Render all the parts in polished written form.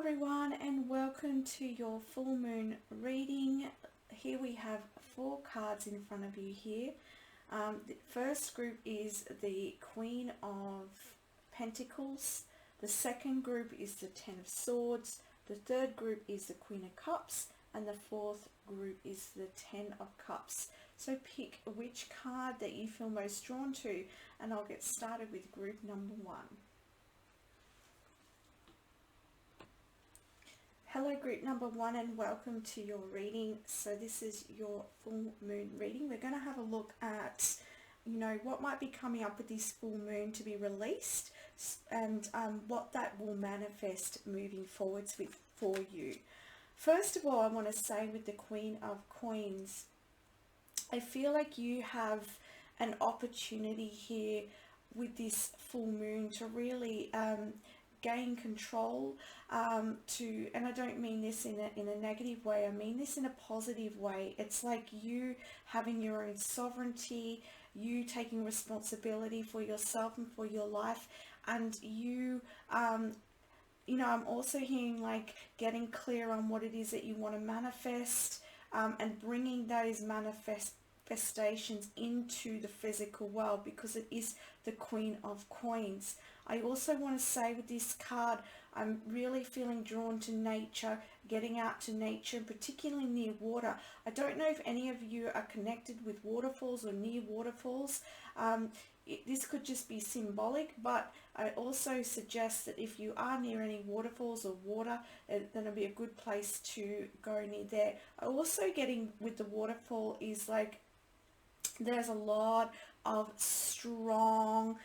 everyone, and welcome to your full moon reading. Here we have 4 cards in front of you here. The first group is the Queen of Pentacles. The second group is the Ten of Swords. The third group is the Queen of Cups. And the fourth group is the Ten of Cups. So pick which card that you feel most drawn to, and I'll get started with group number 1. Hello group number 1, and welcome to your reading. So this is your full moon reading. We're going to have a look at, what might be coming up with this full moon to be released, and what that will manifest moving forwards with for you. First of all, I want to say with the Queen of Coins, I feel like you have an opportunity here with this full moon to really gain control, and I don't mean this in a negative way, I mean this in a positive way. It's like you having your own sovereignty, you taking responsibility for yourself and for your life, and you I'm also hearing like getting clear on what it is that you want to manifest, and bringing those manifestations into the physical world, because it is the Queen of Coins. I also want to say with this card, I'm really feeling drawn to nature, getting out to nature, particularly near water. I don't know if any of you are connected with waterfalls or near waterfalls. This could just be symbolic, but I also suggest that if you are near any waterfalls or water, then it'll be a good place to go near there. Also getting with the waterfall is like there's a lot of strong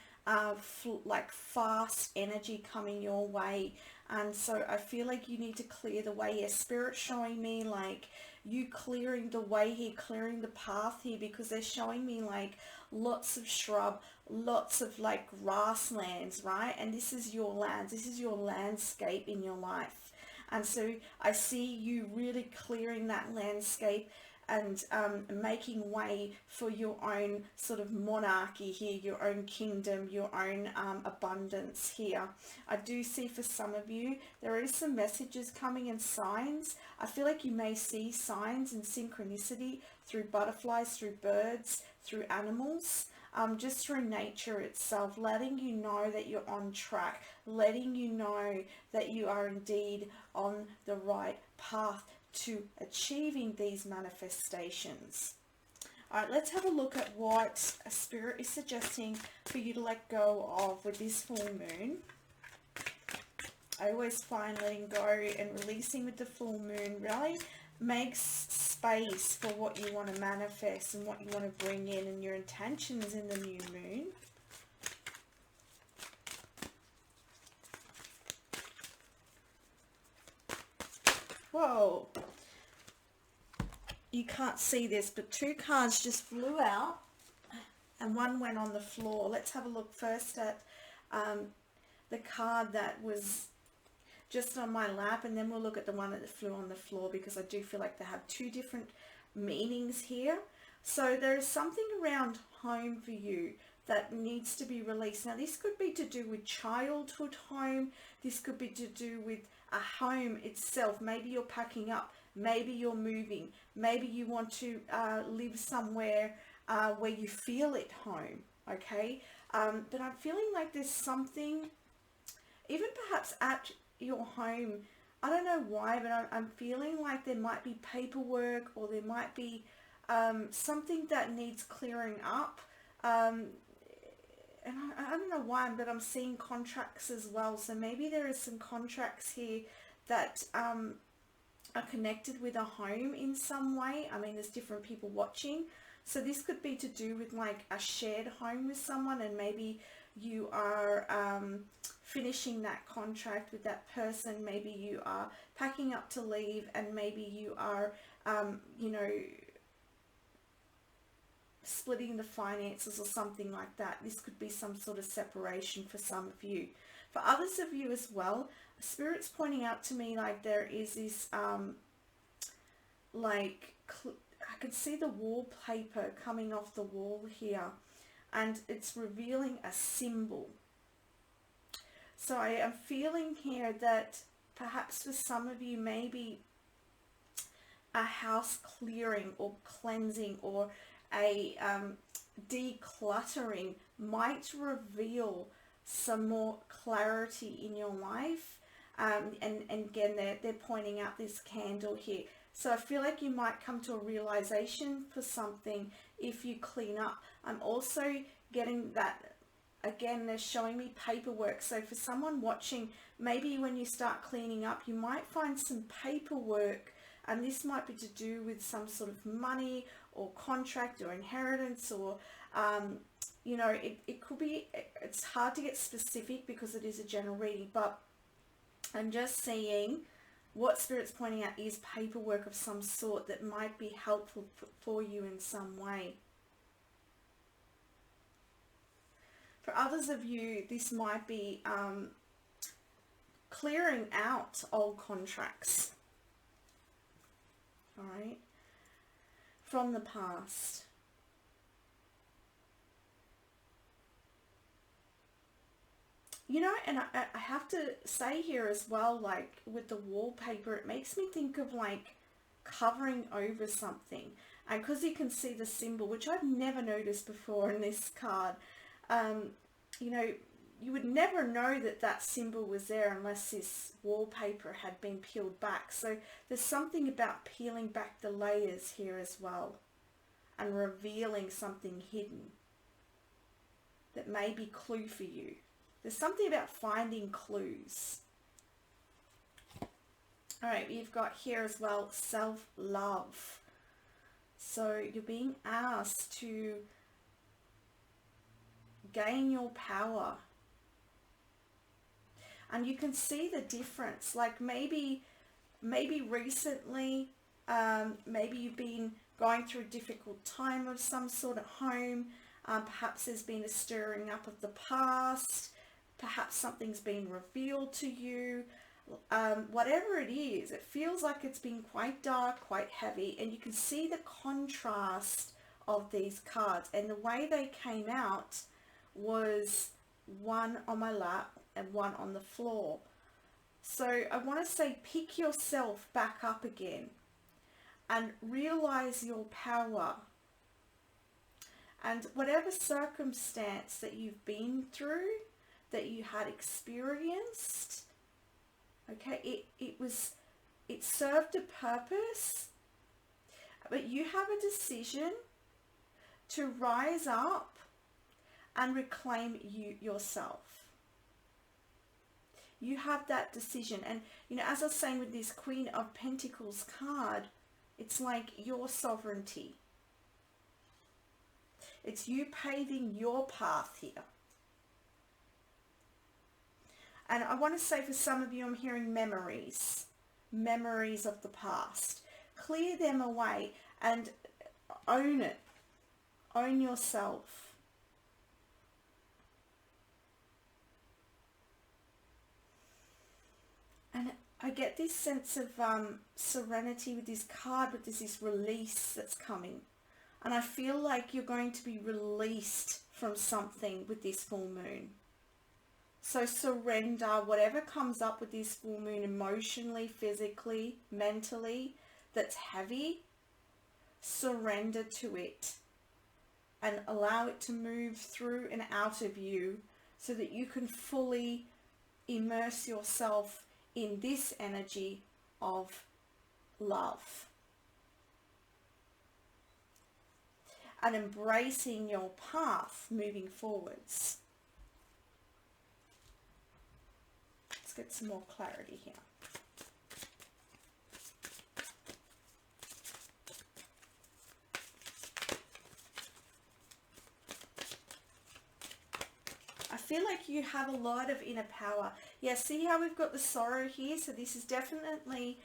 like fast energy coming your way, and so I feel like you need to clear the way. Your spirit's showing me like you clearing the way here, clearing the path here, because they're showing me like lots of shrub, lots of like grasslands, right? And this is your lands, this is your landscape in your life, and so I see you really clearing that landscape and making way for your own sort of monarchy here, your own kingdom, your own abundance here. I do see for some of you, there is some messages coming and signs. I feel like you may see signs and synchronicity through butterflies, through birds, through animals, just through nature itself, letting you know that you're on track, letting you know that you are indeed on the right path to achieving these manifestations. All right, let's have a look at what a spirit is suggesting for you to let go of with this full moon. I always find letting go and releasing with the full moon really makes space for what you want to manifest and what you want to bring in, and your intentions in the new moon. Whoa, you can't see this, but 2 cards just flew out and one went on the floor. Let's have a look first at the card that was just on my lap, and then we'll look at the one that flew on the floor, because I do feel like they have 2 different meanings here. So there's something around home for you that needs to be released. Now this could be to do with childhood home, this could be to do with a home itself. Maybe you're packing up, maybe you're moving, maybe you want to live somewhere where you feel at home, okay? But I'm feeling like there's something, even perhaps at your home, I don't know why, but I'm feeling like there might be paperwork, or there might be something that needs clearing up. And I don't know why, but I'm seeing contracts as well. So maybe there is some contracts here that are connected with a home in some way. I mean, there's different people watching. So this could be to do with like a shared home with someone, and maybe you are finishing that contract with that person. Maybe you are packing up to leave, and maybe you are, splitting the finances or something like that. This could be some sort of separation for some of you. For others of you as well, Spirit's pointing out to me like there is this I can see the wallpaper coming off the wall here, and it's revealing a symbol. So I am feeling here that perhaps for some of you, maybe a house clearing or cleansing or a decluttering might reveal some more clarity in your life. And again, they're pointing out this candle here. So I feel like you might come to a realization for something if you clean up. I'm also getting that, again, they're showing me paperwork. So for someone watching, maybe when you start cleaning up, you might find some paperwork, and this might be to do with some sort of money or contract or inheritance, or you know, it could be, it's hard to get specific because it is a general reading, but I'm just seeing what Spirit's pointing out is paperwork of some sort that might be helpful for you in some way. For others of you, this might be clearing out old contracts, all right, from the past. You know, and I have to say here as well, like with the wallpaper, it makes me think of like covering over something. And because you can see the symbol, which I've never noticed before in this card, you know, you would never know that that symbol was there unless this wallpaper had been peeled back. So there's something about peeling back the layers here as well and revealing something hidden that may be clue for you. There's something about finding clues. All right, you've got here as well, self-love. So you're being asked to gain your power. And you can see the difference. Like maybe recently, maybe you've been going through a difficult time of some sort at home. Perhaps there's been a stirring up of the past. Perhaps something's been revealed to you. Whatever it is, it feels like it's been quite dark, quite heavy, and you can see the contrast of these cards. And the way they came out was one on my lap and one on the floor. So I want to say, pick yourself back up again and realize your power. And whatever circumstance that you've been through, that you had experienced, okay, it served a purpose, but you have a decision to rise up and reclaim yourself. You have that decision. And you know, as I was saying with this Queen of Pentacles card, it's like your sovereignty. It's you paving your path here. And I want to say, for some of you, I'm hearing memories of the past. Clear them away and own it. Own yourself. And I get this sense of serenity with this card, but there's this release that's coming. And I feel like you're going to be released from something with this full moon. So surrender whatever comes up with this full moon, emotionally, physically, mentally, that's heavy. Surrender to it and allow it to move through and out of you so that you can fully immerse yourself in this energy of love. And embracing your path moving forwards. Let's get some more clarity here. I feel like you have a lot of inner power. Yeah, see how we've got the sorrow here? So this is definitely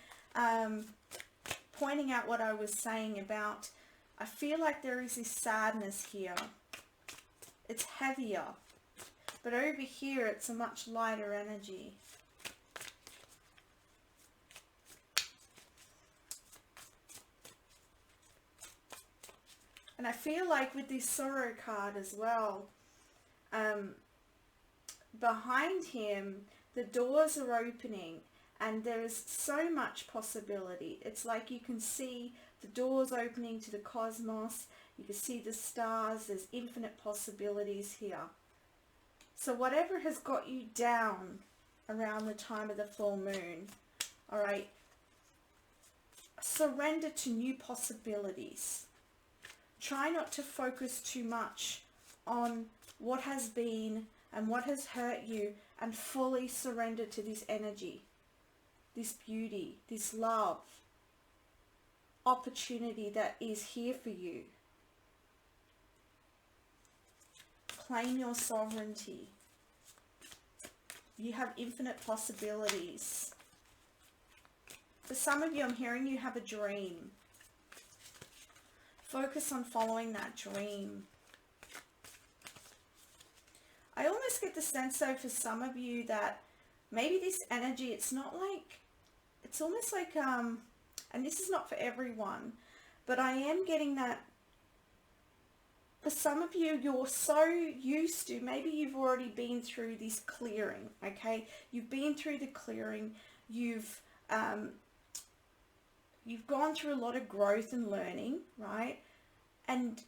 pointing out what I was saying about, I feel like there is this sadness here. It's heavier. But over here, it's a much lighter energy. And I feel like with this sorrow card as well, behind him, the doors are opening and there is so much possibility. It's like you can see the doors opening to the cosmos. You can see the stars. There's infinite possibilities here. So whatever has got you down around the time of the full moon, all right, surrender to new possibilities. Try not to focus too much on what has been and what has hurt you, and fully surrender to this energy, this beauty, this love, opportunity that is here for you. Claim your sovereignty. You have infinite possibilities. For some of you, I'm hearing you have a dream. Focus on following that dream. I almost get the sense, though, for some of you that maybe this energy, it's not like, it's almost like, and this is not for everyone, but I am getting that for some of you, you're so used to, maybe you've already been through this clearing, okay? You've been through the clearing, you've gone through a lot of growth and learning, right? And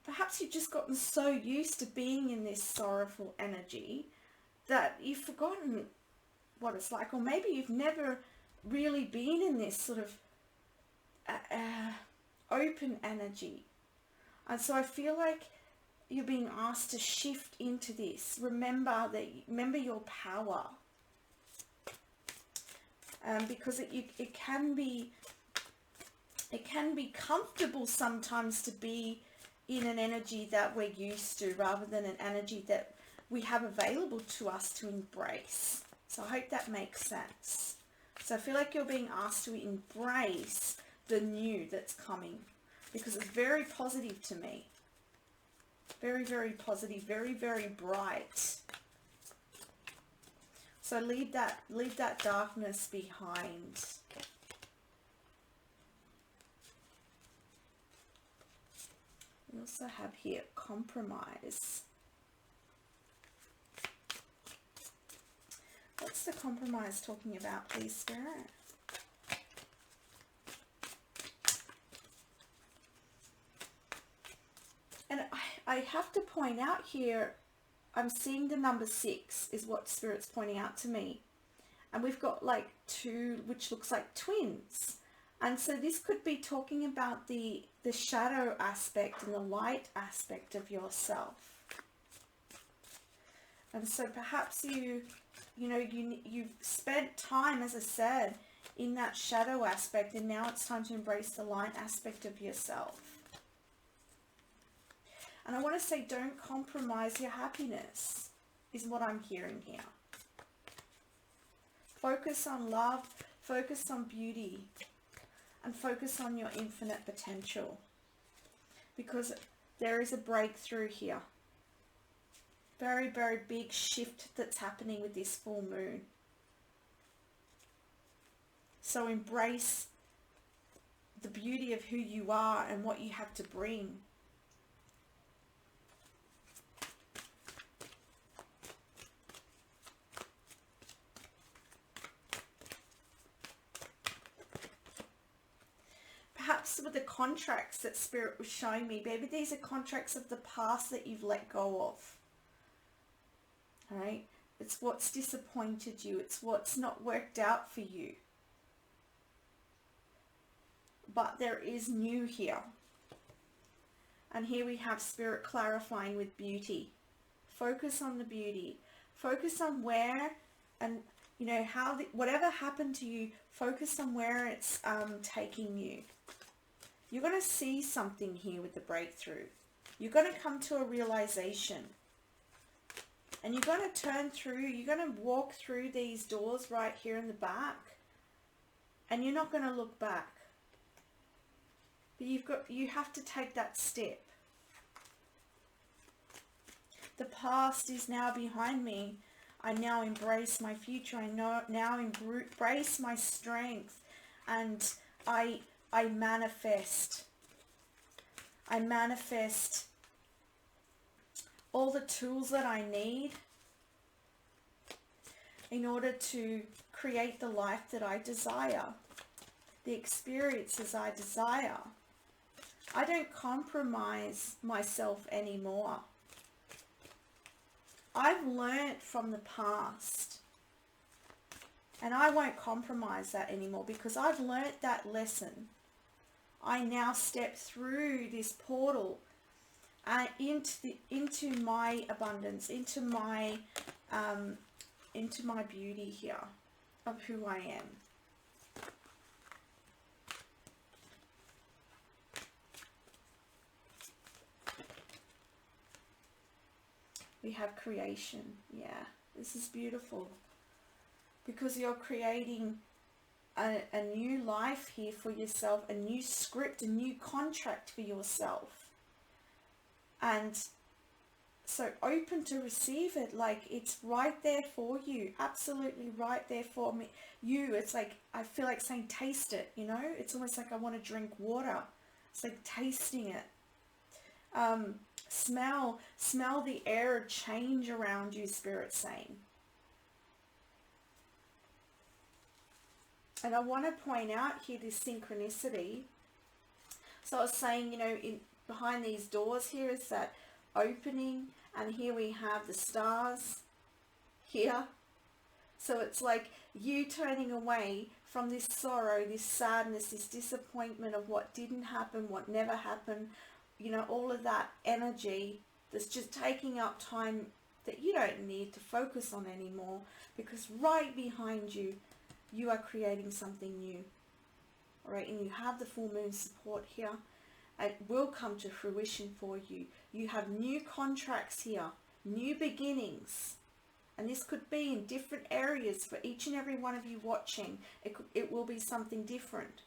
perhaps you've just gotten so used to being in this sorrowful energy that you've forgotten what it's like, or maybe you've never really been in this sort of open energy. And so I feel like you're being asked to shift into this. Remember your power, because it can be comfortable sometimes to be in an energy that we're used to, rather than an energy that we have available to us to embrace. So I hope that makes sense. So I feel like you're being asked to embrace the new that's coming, because it's very positive to me. Very, very positive, very, very bright. So leave that darkness behind. We also have here compromise. What's the compromise talking about, please, Spirit? And I have to point out here, I'm seeing the number 6 is what Spirit's pointing out to me. And we've got like 2, which looks like twins. And so this could be talking about the shadow aspect and the light aspect of yourself. And so perhaps you've spent time, as I said, in that shadow aspect, and now it's time to embrace the light aspect of yourself. And I want to say, don't compromise your happiness, is what I'm hearing here. Focus on love, focus on beauty, and focus on your infinite potential, because there is a breakthrough here. Very, very big shift that's happening with this full moon. So embrace the beauty of who you are and what you have to bring. Perhaps with the contracts that Spirit was showing me, maybe these are contracts of the past that you've let go of. All right? It's what's disappointed you. It's what's not worked out for you. But there is new here. And here we have Spirit clarifying with beauty. Focus on the beauty. Focus on where and, how, whatever happened to you, focus on where it's taking you. You're going to see something here with the breakthrough. You're going to come to a realization. And you're going to turn through, you're going to walk through these doors right here in the back. And you're not going to look back. But you have to take that step. The past is now behind me. I now embrace my future. I now embrace my strength. And I manifest. I manifest all the tools that I need in order to create the life that I desire, the experiences I desire. I don't compromise myself anymore. I've learnt from the past, and I won't compromise that anymore because I've learnt that lesson. I now step through this portal into my abundance, into my beauty here of who I am. We have creation. Yeah, this is beautiful because you're creating a new life here for yourself, a new script, a new contract for yourself. And so open to receive it, like it's right there for you, absolutely right there for me. It's like, I feel like saying taste it, you know, it's almost like I want to drink water. It's like tasting it. Smell the air change around you, Spirit's saying. And I want to point out here this synchronicity. So I was saying, you know, behind these doors here is that opening, and here we have the stars here. So it's like you turning away from this sorrow, this sadness, this disappointment of what didn't happen, what never happened, you know, all of that energy that's just taking up time that you don't need to focus on anymore, because right behind you, you are creating something new. All right, and you have the full moon support here. It will come to fruition for you. You have new contracts here, new beginnings. And this could be in different areas for each and every one of you watching. It will be something different.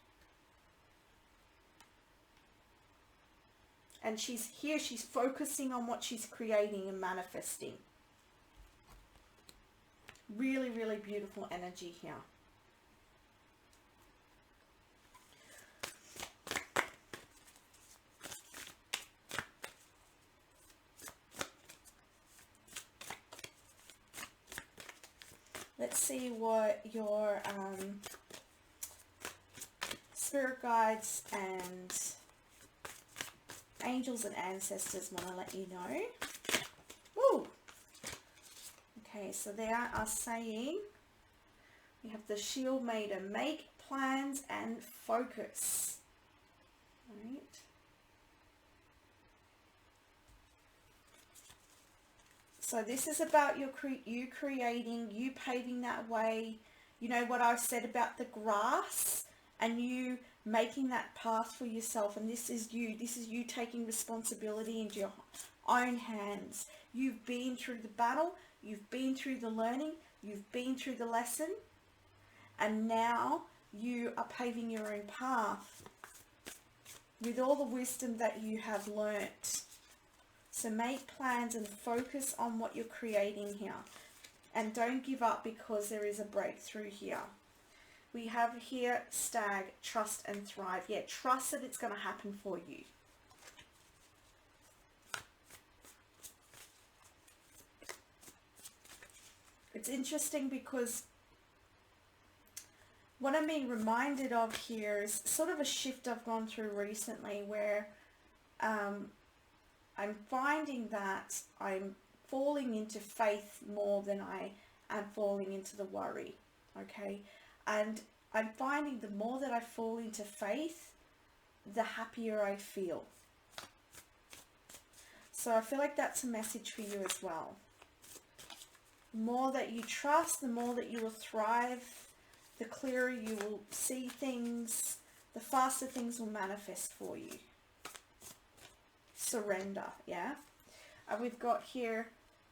And she's here, she's focusing on what she's creating and manifesting. Really, really beautiful energy here. Let's see what your spirit guides and angels and ancestors want to let you know. Woo! Okay, so they are saying, we have the Shield Maiden, make plans and focus. Right. So this is about you creating, you paving that way. You know what I've said about the grass, and you making that path for yourself. And this is you taking responsibility into your own hands. You've been through the battle, you've been through the learning, you've been through the lesson, and now you are paving your own path with all the wisdom that you have learnt. So make plans and focus on what you're creating here. And don't give up because there is a breakthrough here. We have here Stag, trust and thrive. Yeah, trust that it's going to happen for you. It's interesting because what I'm being reminded of here is sort of a shift I've gone through recently where I'm finding that I'm falling into faith more than I am falling into the worry, okay? And I'm finding the more that I fall into faith, the happier I feel. So I feel like that's a message for you as well. The more that you trust, the more that you will thrive, the clearer you will see things, the faster things will manifest for you. Surrender, yeah? We've got here,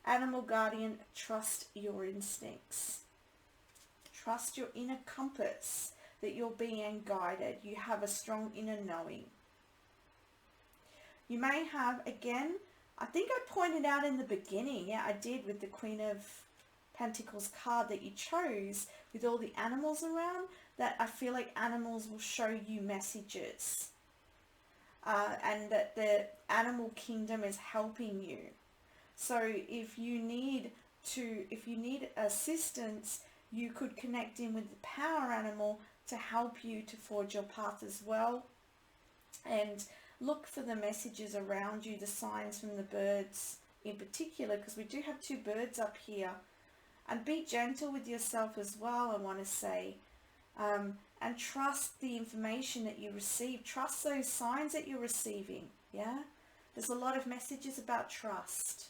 animal guardian, trust your instincts. Trust your inner compass, that you're being guided. You have a strong inner knowing. You may have, again, I think I pointed out in the beginning, yeah, I did, with the Queen of Pentacles card that you chose, with all the animals around, that I feel like animals will show you messages. And that the animal kingdom is helping you. So if you need assistance, you could connect in with the power animal to help you to forge your path as well. And look for the messages around you, the signs from the birds in particular, because we do have 2 birds up here. And be gentle with yourself as well, I want to say. And trust the information that you receive. Trust those signs that you're receiving. Yeah? There's a lot of messages about trust.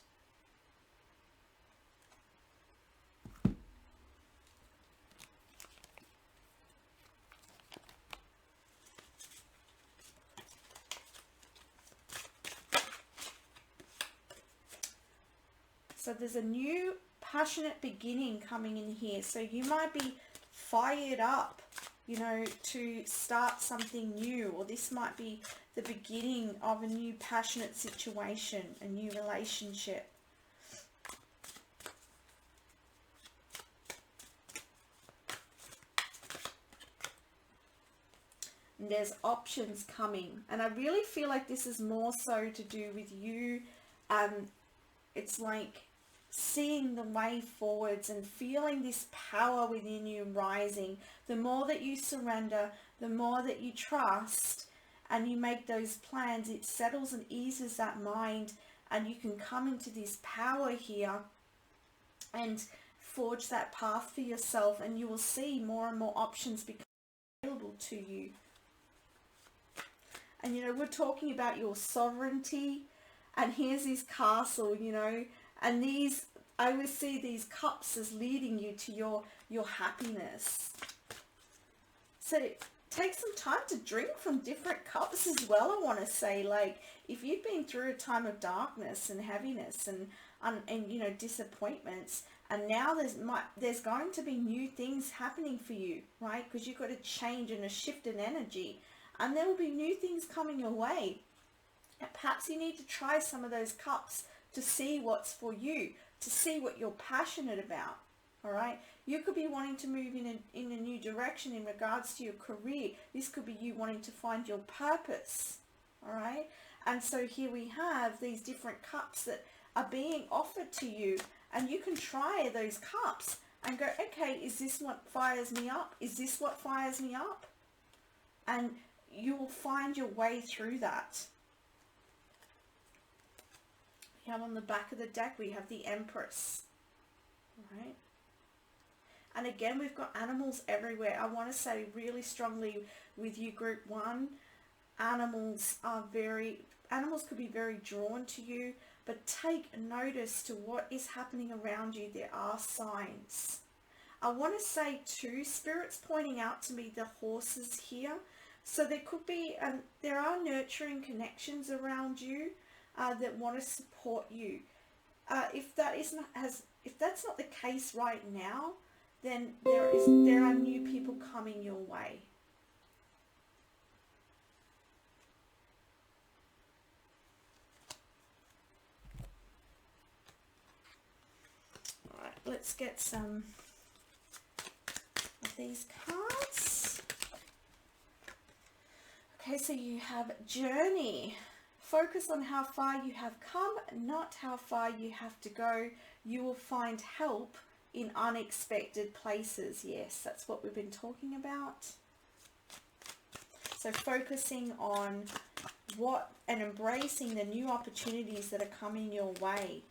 So there's a new passionate beginning coming in here. So you might be fired up, you know, to start something new, or this might be the beginning of a new passionate situation, a new relationship. And there's options coming, and I really feel like this is more so to do with you. It's like seeing the way forwards and feeling this power within you rising. The more that you surrender, the more that you trust and you make those plans, it settles and eases that mind, and you can come into this power here and forge that path for yourself, and you will see more and more options become available to you. And you know, we're talking about your sovereignty, and here's this castle, you know, and these, I would see these cups as leading you to your happiness. So take some time to drink from different cups as well, I want to say. Like, if you've been through a time of darkness and heaviness and you know, disappointments, and now there's going to be new things happening for you, right? Because you've got a change and a shift in energy, and there will be new things coming your way. Perhaps you need to try some of those cups to see what's for you, to see what you're passionate about. All right, you could be wanting to move in a new direction in regards to your career. This could be you wanting to find your purpose. All right, and so here we have these different cups that are being offered to you, and you can try those cups and go, okay, is this what fires me up? Is this what fires me up? And you will find your way through that. We have on the back of the deck, we have the Empress. All right. And again, we've got animals everywhere. I want to say really strongly with you, group 1, animals could be very drawn to you, but take notice to what is happening around you. There are signs. I want to say too, Spirit's pointing out to me the horses here. So there could be, there are nurturing connections around you that want to support you. If that's not the case right now, then there are new people coming your way. All right, let's get some of these cards. Okay, so you have journey. Focus on how far you have come, not how far you have to go. You will find help in unexpected places. Yes, that's what we've been talking about. So focusing on what and embracing the new opportunities that are coming your way.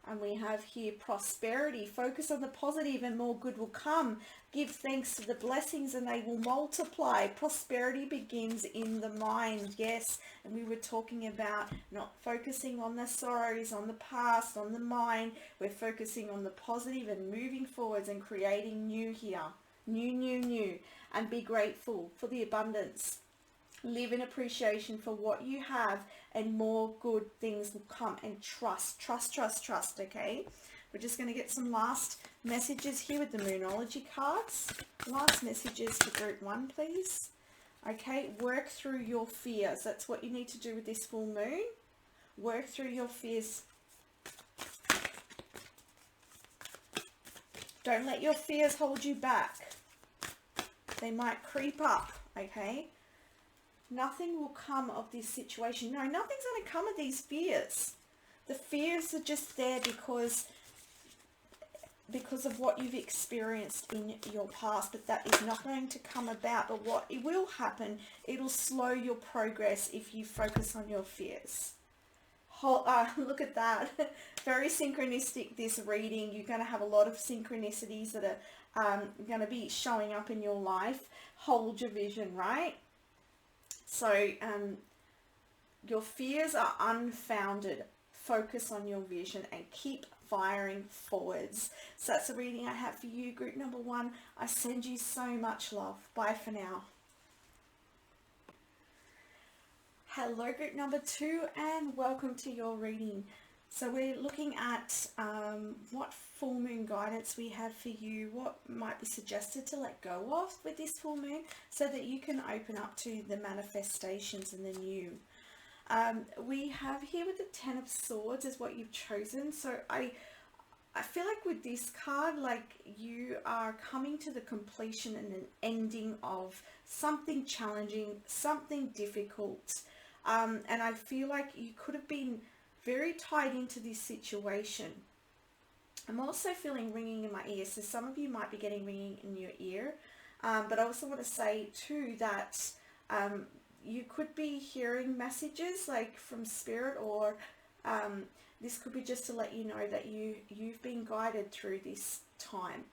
And we have here prosperity. Focus on the positive and more good will come. Give thanks to the blessings and they will multiply. Prosperity begins in the mind. Yes. And we were talking about not focusing on the sorrows, on the past, on the mind. We're focusing on the positive and moving forwards and creating new here. New. And be grateful for the abundance. Live in appreciation for what you have, and more good things will come. And trust, okay? We're just going to get some last messages here with the Immunology cards. Last messages for group 1, please. Okay, work through your fears. That's what you need to do with this full moon. Work through your fears. Don't let your fears hold you back. They might creep up, okay? Nothing will come of this situation. No, nothing's going to come of these fears. The fears are just there because because of what you've experienced in your past, but that is not going to come about. But what it will happen, it'll slow your progress if you focus on your fears. Look at that. Very synchronistic, this reading. You're going to have a lot of synchronicities that are going to be showing up in your life. Hold your vision, right? So your fears are unfounded. Focus on your vision and keep firing forwards. So that's the reading I have for you, group number 1. I send you so much love. Bye for now. Hello, group number 2, and welcome to your reading. So we're looking at what full moon guidance we have for you, what might be suggested to let go of with this full moon so that you can open up to the manifestations and the new. We have here with the 10 of Swords is what you've chosen. So I feel like with this card, like you are coming to the completion and an ending of something challenging, something difficult. And I feel like you could have been very tied into this situation. I'm also feeling ringing in my ear. So some of you might be getting ringing in your ear. But I also want to say too that you could be hearing messages like from spirit, or this could be just to let you know that you've been guided through this time.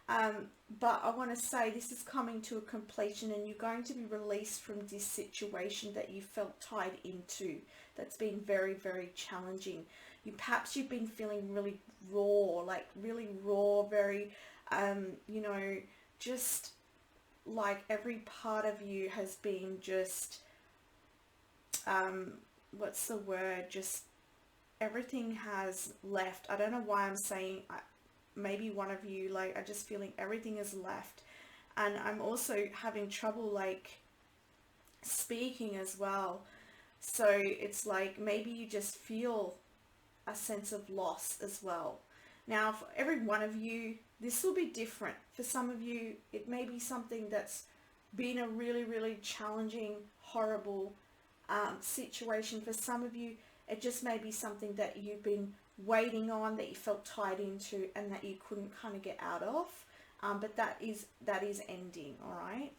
But I want to say this is coming to a completion and you're going to be released from this situation that you felt tied into. That's been very, very challenging. Perhaps you've been feeling really raw, very, you know, just like every part of you has been just, what's the word? Just everything has left. I don't know why I'm saying, maybe one of you, like, are just feeling everything is left. And I'm also having trouble, like, speaking as well. So it's like maybe you just feel a sense of loss as well. Now, for every one of you, this will be different. For some of you, it may be something that's been a really, really challenging, horrible situation. For some of you, it just may be something that you've been waiting on, that you felt tied into, and that you couldn't kind of get out of. But that is ending, all right?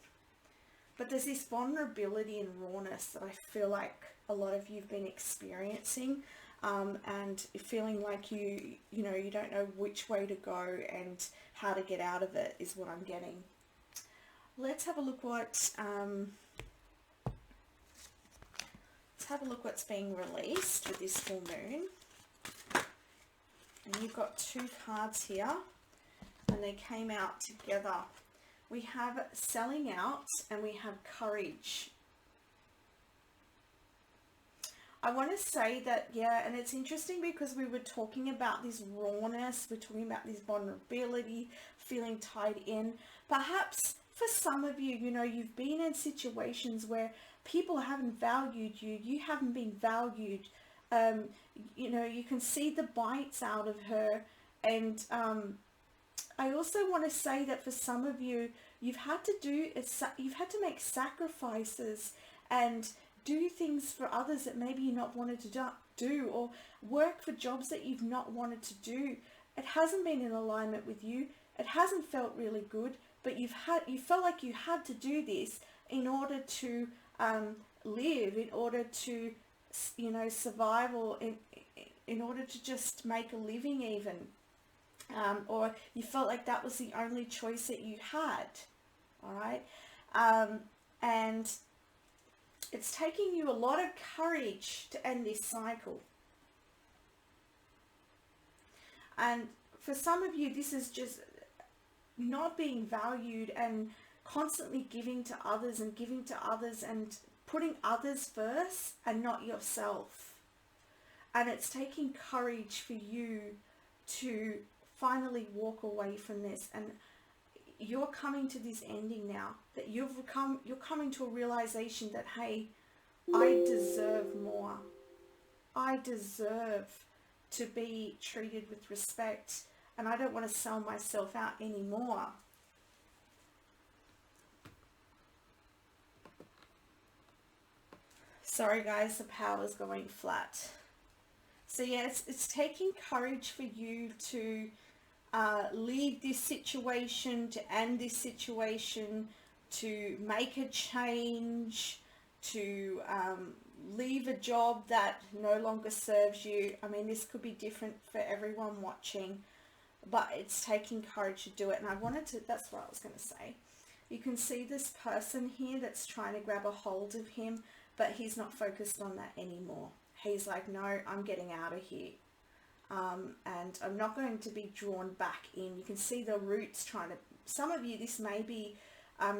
But there's this vulnerability and rawness that I feel like a lot of you've been experiencing, and feeling like you don't know which way to go and how to get out of it is what I'm getting. Let's have a look what's being released with this full moon. And you've got 2 cards here, and they came out together. We have selling out and we have courage. I want to say that, yeah, and it's interesting because we were talking about this rawness, we're talking about this vulnerability, feeling tied in. Perhaps for some of you, you know, you've been in situations where people haven't valued you, you haven't been valued. You know, you can see the bites out of her. And I also want to say that for some of you, you've had to make sacrifices and do things for others that maybe you not wanted to do, or work for jobs that you've not wanted to do. It hasn't been in alignment with you. It hasn't felt really good, but you felt like you had to do this in order to live, in order to, you know, survive, or in order to just make a living even. Or you felt like that was the only choice that you had, all right? And it's taking you a lot of courage to end this cycle. And for some of you, this is just not being valued and constantly giving to others and putting others first and not yourself. And it's taking courage for you to finally walk away from this, and you're coming to this ending now, that you're coming to a realization that, hey, I deserve more. I deserve to be treated with respect, and I don't want to sell myself out anymore. Sorry guys, the power's going flat. So yeah, it's taking courage for you to leave this situation, to end this situation, to make a change, to leave a job that no longer serves you. I mean, this could be different for everyone watching, but it's taking courage to do it. And that's what I was going to say. You can see this person here that's trying to grab a hold of him, but he's not focused on that anymore. He's like, no, I'm getting out of here. And I'm not going to be drawn back in. You can see the roots trying to, some of you, this may be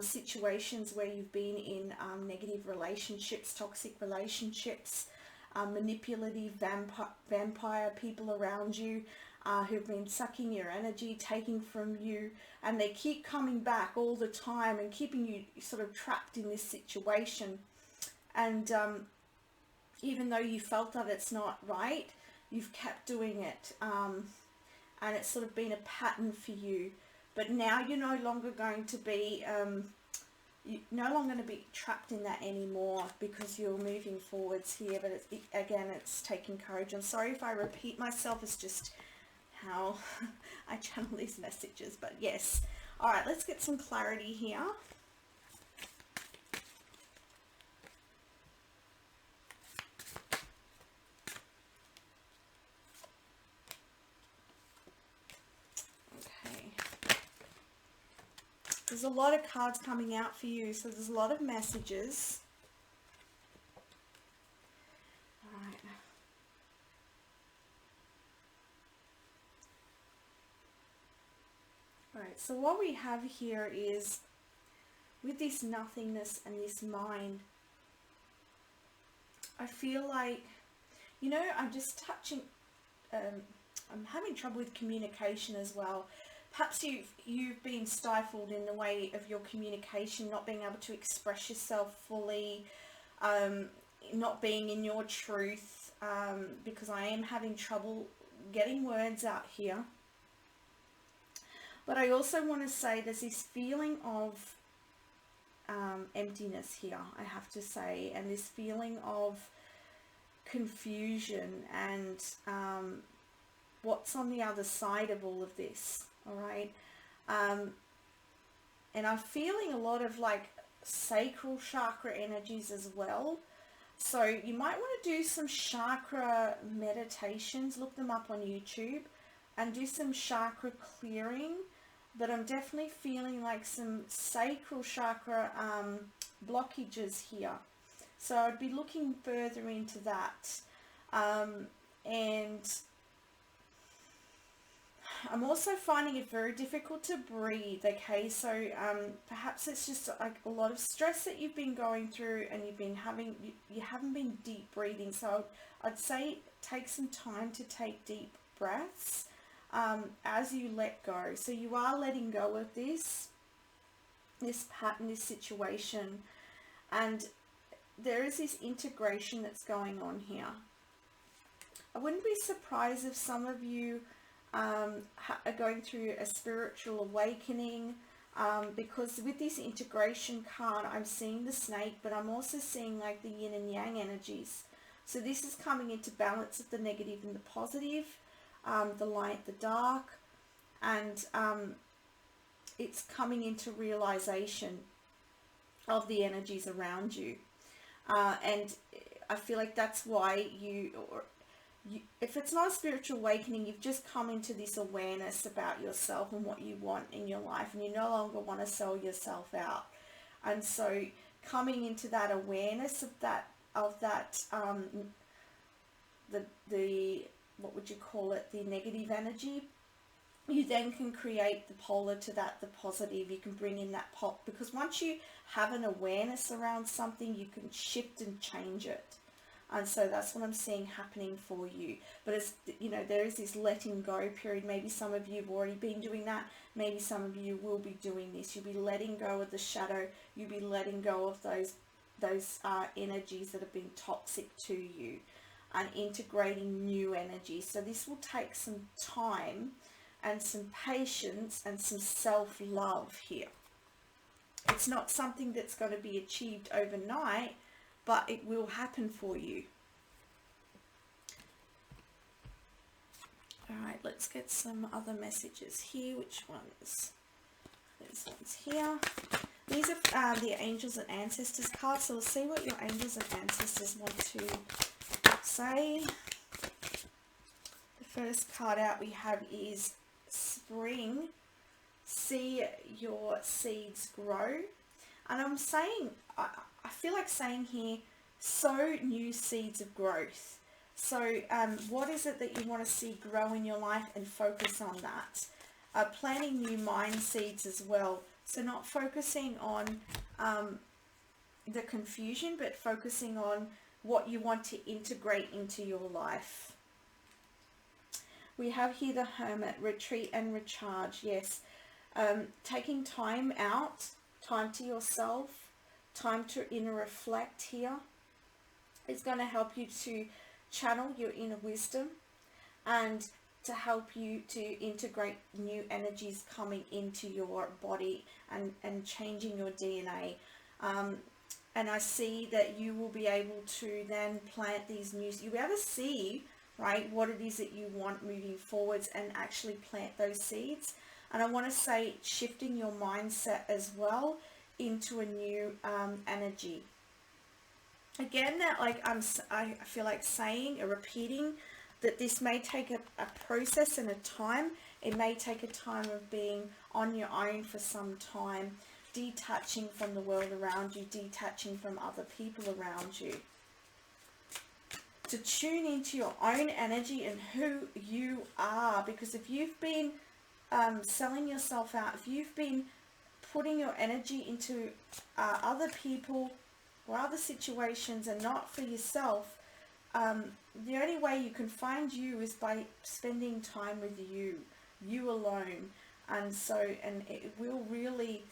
situations where you've been in negative relationships, toxic relationships, manipulative vampire people around you who've been sucking your energy, taking from you, and they keep coming back all the time and keeping you sort of trapped in this situation. And even though you felt that it's not right, you've kept doing it, and it's sort of been a pattern for you. But now you're no longer going to be trapped in that anymore, because you're moving forwards here. But it's taking courage. I'm sorry if I repeat myself. It's just how I channel these messages. But yes, all right, let's get some clarity here. There's a lot of cards coming out for you, so there's a lot of messages. All right. All right, so what we have here is, with this nothingness and this mind, I feel like, you know, I'm just touching, I'm having trouble with communication as well. Perhaps you've been stifled in the way of your communication, not being able to express yourself fully, not being in your truth, because I am having trouble getting words out here. But I also want to say there's this feeling of emptiness here, I have to say, and this feeling of confusion and what's on the other side of all of this. All right, and I'm feeling a lot of like sacral chakra energies as well. So you might want to do some chakra meditations, look them up on YouTube, and do some chakra clearing. But I'm definitely feeling like some sacral chakra blockages here. So I'd be looking further into that. And I'm also finding it very difficult to breathe, okay? So perhaps it's just like a lot of stress that you've been going through, and you haven't been deep breathing. So I'd say take some time to take deep breaths as you let go. So you are letting go of this pattern, this situation, and there is this integration that's going on here. I wouldn't be surprised if some of you are going through a spiritual awakening, because with this integration card, I'm seeing the snake, but I'm also seeing like the yin and yang energies. So this is coming into balance of the negative and the positive, the light, the dark, and it's coming into realization of the energies around you. And I feel like that's why if it's not a spiritual awakening, you've just come into this awareness about yourself and what you want in your life, and you no longer want to sell yourself out. And so coming into that awareness of that the what would you call it, the negative energy, you then can create the polar to that, the positive. You can bring in that pop, because once you have an awareness around something, you can shift and change it. And so that's what I'm seeing happening for you. But it's, you know, there is this letting go period. Maybe some of you have already been doing that. Maybe some of you will be doing this. You'll be letting go of the shadow. You'll be letting go of those energies that have been toxic to you, and integrating new energy. So this will take some time and some patience and some self-love here. It's not something that's going to be achieved overnight, but it will happen for you. Alright, let's get some other messages here. Which ones? These ones here. These are the Angels and Ancestors cards, so we'll see what your Angels and Ancestors want to say. The first card out we have is Spring. See your seeds grow. And I'm saying, I feel like saying here, sow new seeds of growth. So what is it that you want to see grow in your life, and focus on that. Planting new mind seeds as well. So not focusing on the confusion, but focusing on what you want to integrate into your life. We have here the Hermit, retreat and recharge. Yes, taking time out, time to yourself, time to inner reflect here is going to help you to channel your inner wisdom and to help you to integrate new energies coming into your body and changing your DNA. And I see that you will be able to then plant these new, you'll be able to see, right, what it is that you want moving forwards and actually plant those seeds. And I want to say shifting your mindset as well into a new energy. Again, that like I feel like saying or repeating that this may take a process and a time. It may take a time of being on your own for some time, detaching from the world around you, detaching from other people around you, to tune into your own energy and who you are. Because if you've been selling yourself out, if you've been putting your energy into other people or other situations and not for yourself, the only way you can find you is by spending time with you alone. And so, and it will really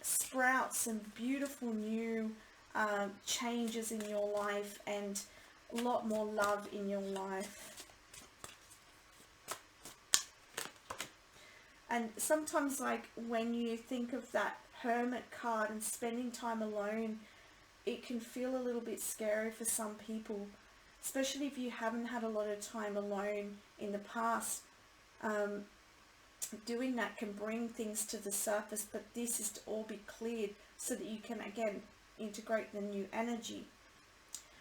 sprout some beautiful new changes in your life and a lot more love in your life. And sometimes, like, when you think of that Hermit card and spending time alone, it can feel a little bit scary for some people, especially if you haven't had a lot of time alone in the past. Doing that can bring things to the surface, but this is to all be cleared so that you can again integrate the new energy.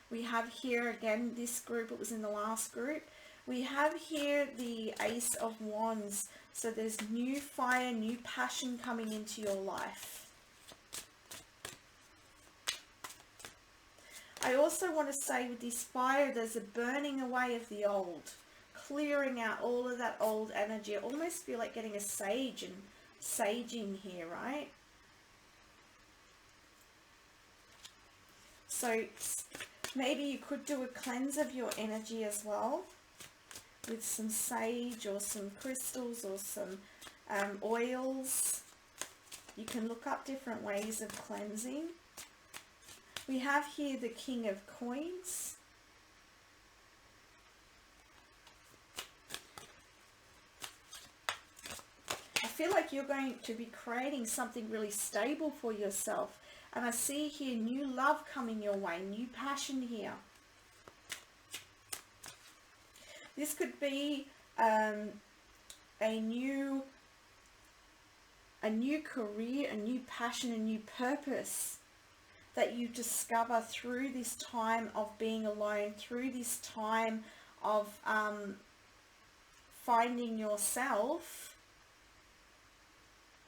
We have here again this group, it was in the last group, we have here the Ace of Wands. So there's new fire, new passion coming into your life. I also want to say with this fire, there's a burning away of the old, clearing out all of that old energy. I almost feel like getting a sage and saging here, right? So maybe you could do a cleanse of your energy as well with some sage or some crystals or some oils. You can look up different ways of cleansing. We have here the King of Coins. I feel like you're going to be creating something really stable for yourself. And I see here new love coming your way, new passion here. This could be a new career, a new passion, a new purpose that you discover through this time of being alone, through this time of finding yourself.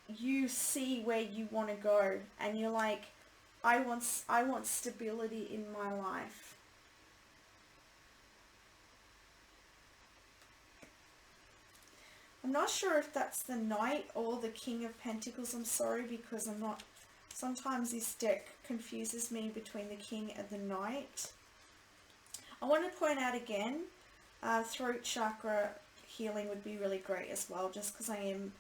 You see where you want to go, and you're like, I want stability in my life. I'm not sure if that's the Knight or the King of Pentacles. I'm sorry, because I'm not, sometimes this deck confuses me between the King and the Knight. I want to point out again, throat chakra healing would be really great as well, just because I am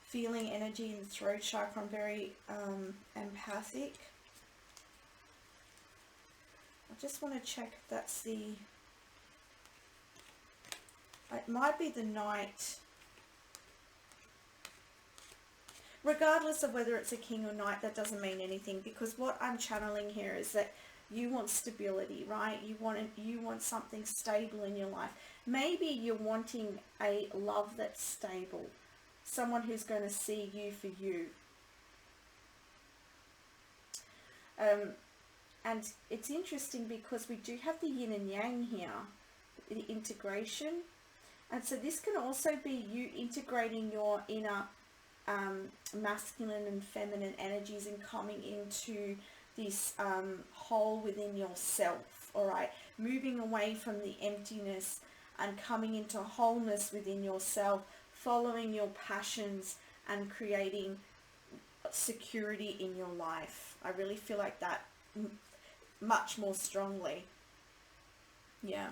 feeling energy in the throat chakra. I'm very empathic. I just want to check if that's the, it might be the Knight. Regardless of whether it's a king or knight, that doesn't mean anything, because what I'm channeling here is that You want stability, right? You want something stable in your life. Maybe you're wanting a love that's stable, someone who's going to see you for you. And it's interesting because we do have the yin and yang here, the integration. And so this can also be you integrating your inner masculine and feminine energies and coming into this whole within yourself, all right? Moving away from the emptiness and coming into wholeness within yourself, following your passions and creating security in your life. I really feel like that much more strongly. Yeah,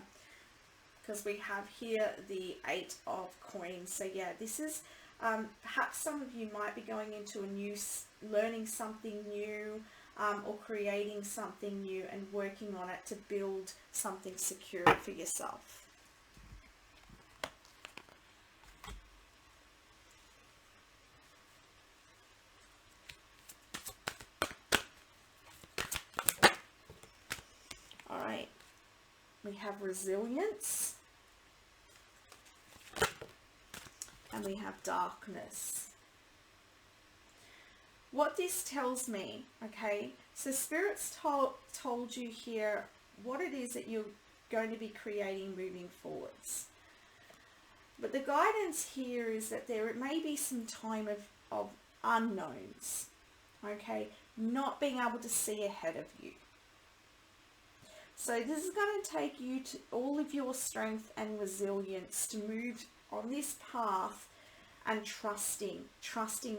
because we have here the 8 of coins. So yeah, this is perhaps some of you might be going into a new, learning something new, or creating something new and working on it to build something secure for yourself. All right, we have resilience and we have darkness. What this tells me, okay, so Spirit's told you here what it is that you're going to be creating moving forwards. But the guidance here is that there may be some time of unknowns, okay, not being able to see ahead of you. So this is going to take you to all of your strength and resilience to move on this path and trusting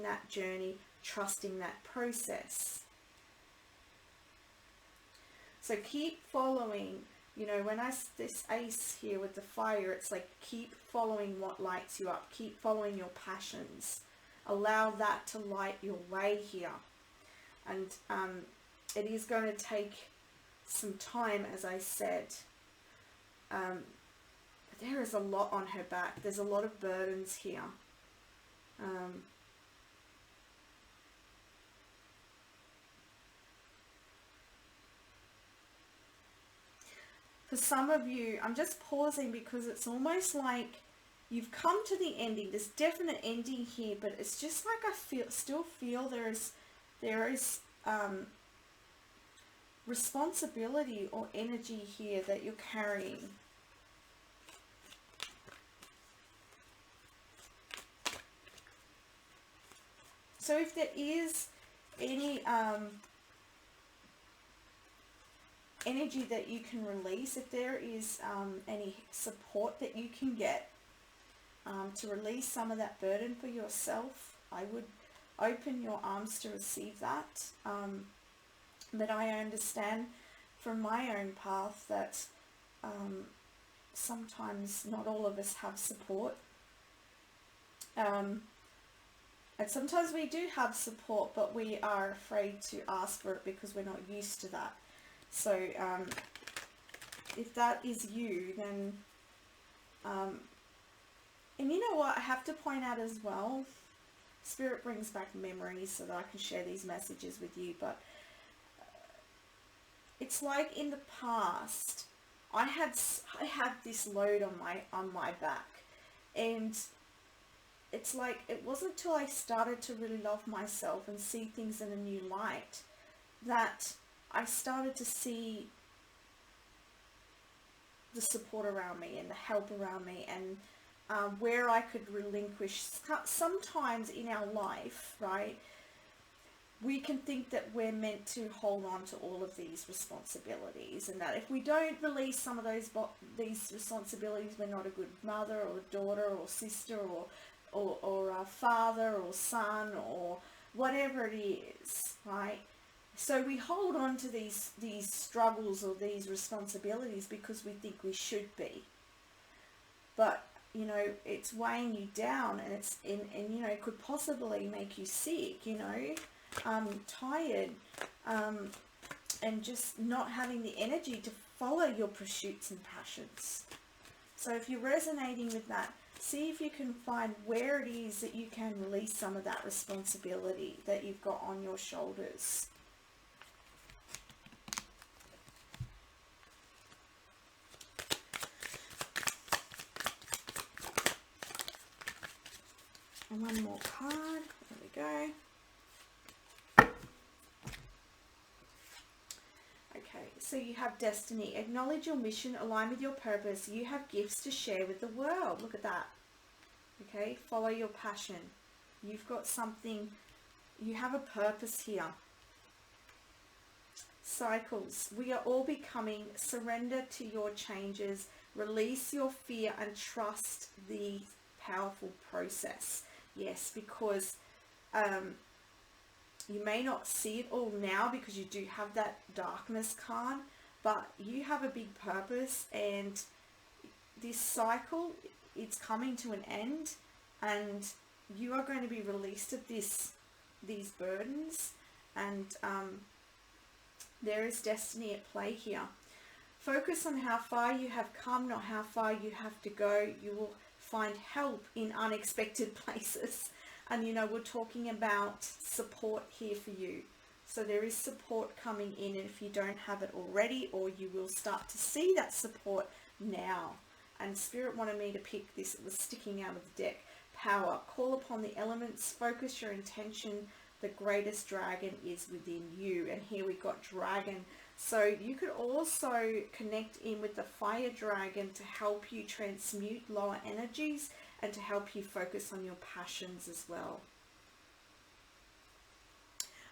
that journey, trusting that process. So keep following, you know, when this ace here with the fire, it's like keep following what lights you up, keep following your passions, allow that to light your way here. And it is going to take some time, as I said. But there is a lot on her back. There's a lot of burdens here. For some of you, I'm just pausing because it's almost like you've come to the ending. There's definite ending here, but it's just like I still feel there is responsibility or energy here that you're carrying. So if there is any energy that you can release, if there is any support that you can get to release some of that burden for yourself, I would open your arms to receive that. But I understand from my own path that sometimes not all of us have support. And sometimes we do have support, but we are afraid to ask for it because we're not used to that. So if that is you, then, and you know what, I have to point out as well, Spirit brings back memories so that I can share these messages with you, but it's like in the past, I had this load on my back, and it's like it wasn't until I started to really love myself and see things in a new light that I started to see the support around me and the help around me, and where I could relinquish. Sometimes in our life, right, we can think that we're meant to hold on to all of these responsibilities, and that if we don't release some of these responsibilities, we're not a good mother or daughter or sister or a father or son or whatever it is, right? So we hold on to these struggles or these responsibilities because we think we should be. But, you know, it's weighing you down, and and you know, it could possibly make you sick, you know, tired, and just not having the energy to follow your pursuits and passions. So if you're resonating with that, see if you can find where it is that you can release some of that responsibility that you've got on your shoulders. one more card. There we go. Okay, so you have destiny. Acknowledge your mission, align with your purpose. You have gifts to share with the world. Look at that. Okay, follow your passion. You've got something, you have a purpose here. Cycles. We are all becoming. Surrender to your changes. Release your fear and trust the powerful process. Yes, because you may not see it all now because you do have that darkness card, but you have a big purpose, and this cycle, it's coming to an end, and you are going to be released of these burdens, and there is destiny at play here. Focus on how far you have come, not how far you have to go. You will find help in unexpected places. And you know, we're talking about support here for you. So there is support coming in, and if you don't have it already, or you will start to see that support now. And Spirit wanted me to pick this. It was sticking out of the deck. Power. Call upon the elements. Focus your intention. The greatest dragon is within you. And here we got dragon. So you could also connect in with the fire dragon to help you transmute lower energies and to help you focus on your passions as well.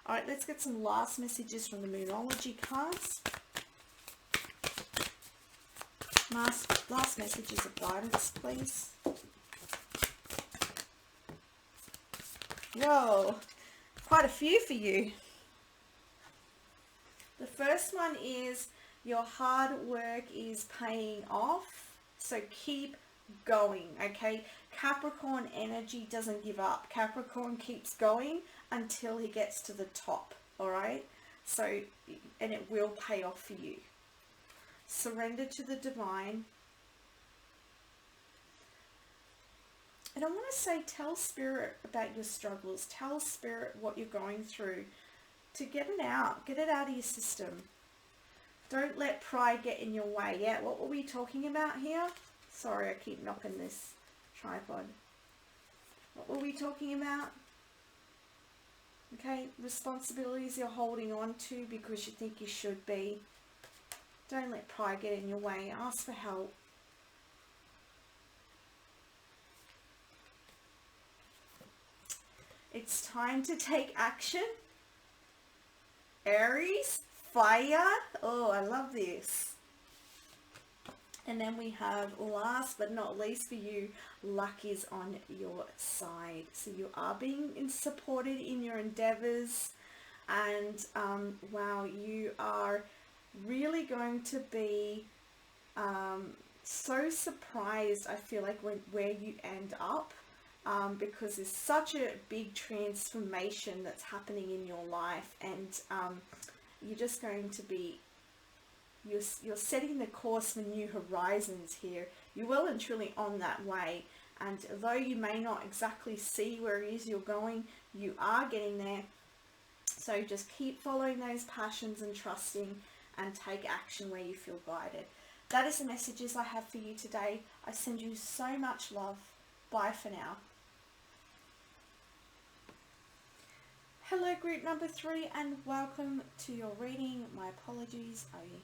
All right, let's get some last messages from the Immunology cards. Last messages of guidance, please. Whoa, quite a few for you. The first one is your hard work is paying off, so keep going. Okay, Capricorn energy doesn't give up. Capricorn keeps going until he gets to the top. All right, so, and it will pay off for you. Surrender to the divine. And I want to say, tell Spirit about your struggles. Tell Spirit what you're going through, to get it out. Get it out of your system. Don't let pride get in your way. Yeah, what were we talking about here? Sorry, I keep knocking this tripod. What were we talking about? Okay, responsibilities you're holding on to because you think you should be. Don't let pride get in your way. Ask for help. It's time to take action. Aries, fire. Oh, I love this. And then we have, last but not least for you, luck is on your side. So you are being supported in your endeavors, and wow, you are really going to be so surprised, I feel like, where you end up, because there's such a big transformation that's happening in your life, and you're just going to be, you're setting the course for new horizons here. You're well and truly on that way, and though you may not exactly see where it is you're going, you are getting there. So just keep following those passions and trusting, and take action where you feel guided. That is the messages I have for you today. I send you so much love. Bye for now. Hello group number 3, and welcome to your reading. My apologies, I'm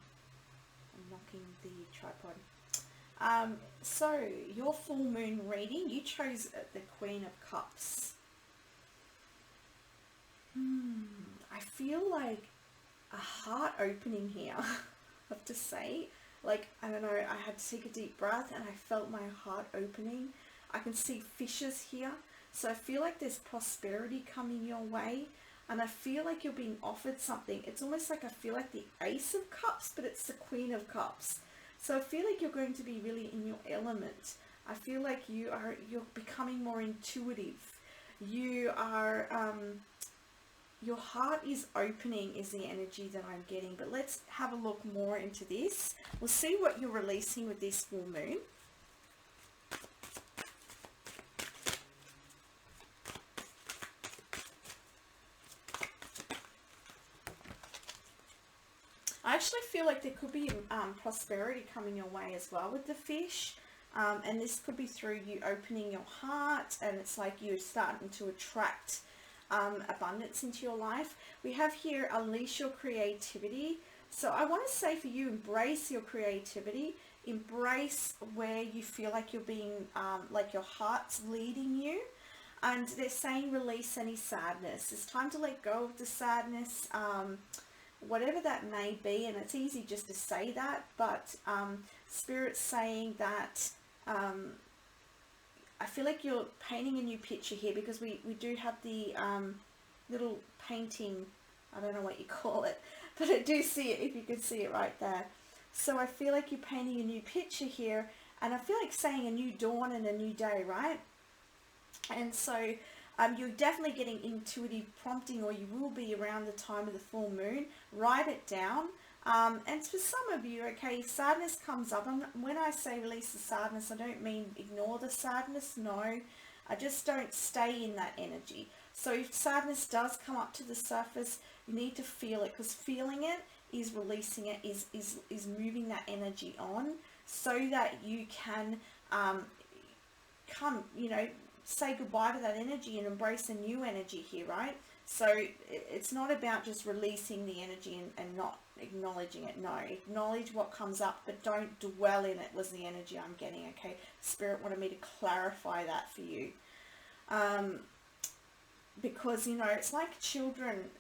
knocking the tripod. So your full moon reading, you chose the Queen of Cups. I feel like a heart opening here, I have to say. Like, I don't know, I had to take a deep breath and I felt my heart opening. I can see fishes here, so I feel like there's prosperity coming your way, and I feel like you're being offered something. It's almost like I feel like the Ace of Cups, but it's the Queen of Cups. So I feel like you're going to be really in your element. I feel like you're becoming more intuitive. You are, your heart is opening is the energy that I'm getting. But let's have a look more into this. We'll see what you're releasing with this full moon. I actually feel like there could be prosperity coming your way as well with the fish. And this could be through you opening your heart, and it's like you're starting to attract abundance into your life. We have here, unleash your creativity. So I want to say for you, embrace your creativity, embrace where you feel like you're being, like your heart's leading you. And they're saying release any sadness. It's time to let go of the sadness, whatever that may be. And it's easy just to say that, but Spirit's saying that I feel like you're painting a new picture here, because we do have the little painting, I don't know what you call it, but I do see it, if you can see it right there. So I feel like you're painting a new picture here, and I feel like saying a new dawn and a new day, right? And so you're definitely getting intuitive prompting, or you will be around the time of the full moon. Write it down. And for some of you, okay, if sadness comes up, when I say release the sadness, I don't mean ignore the sadness, no. I just don't stay in that energy. So if sadness does come up to the surface, you need to feel it, because feeling it is releasing it, is moving that energy on, so that you can come, you know, say goodbye to that energy and embrace a new energy here, right? So it's not about just releasing the energy and not acknowledging it. No, acknowledge what comes up, but don't dwell in it, was the energy I'm getting, okay? Spirit wanted me to clarify that for you. Because, you know, it's like children,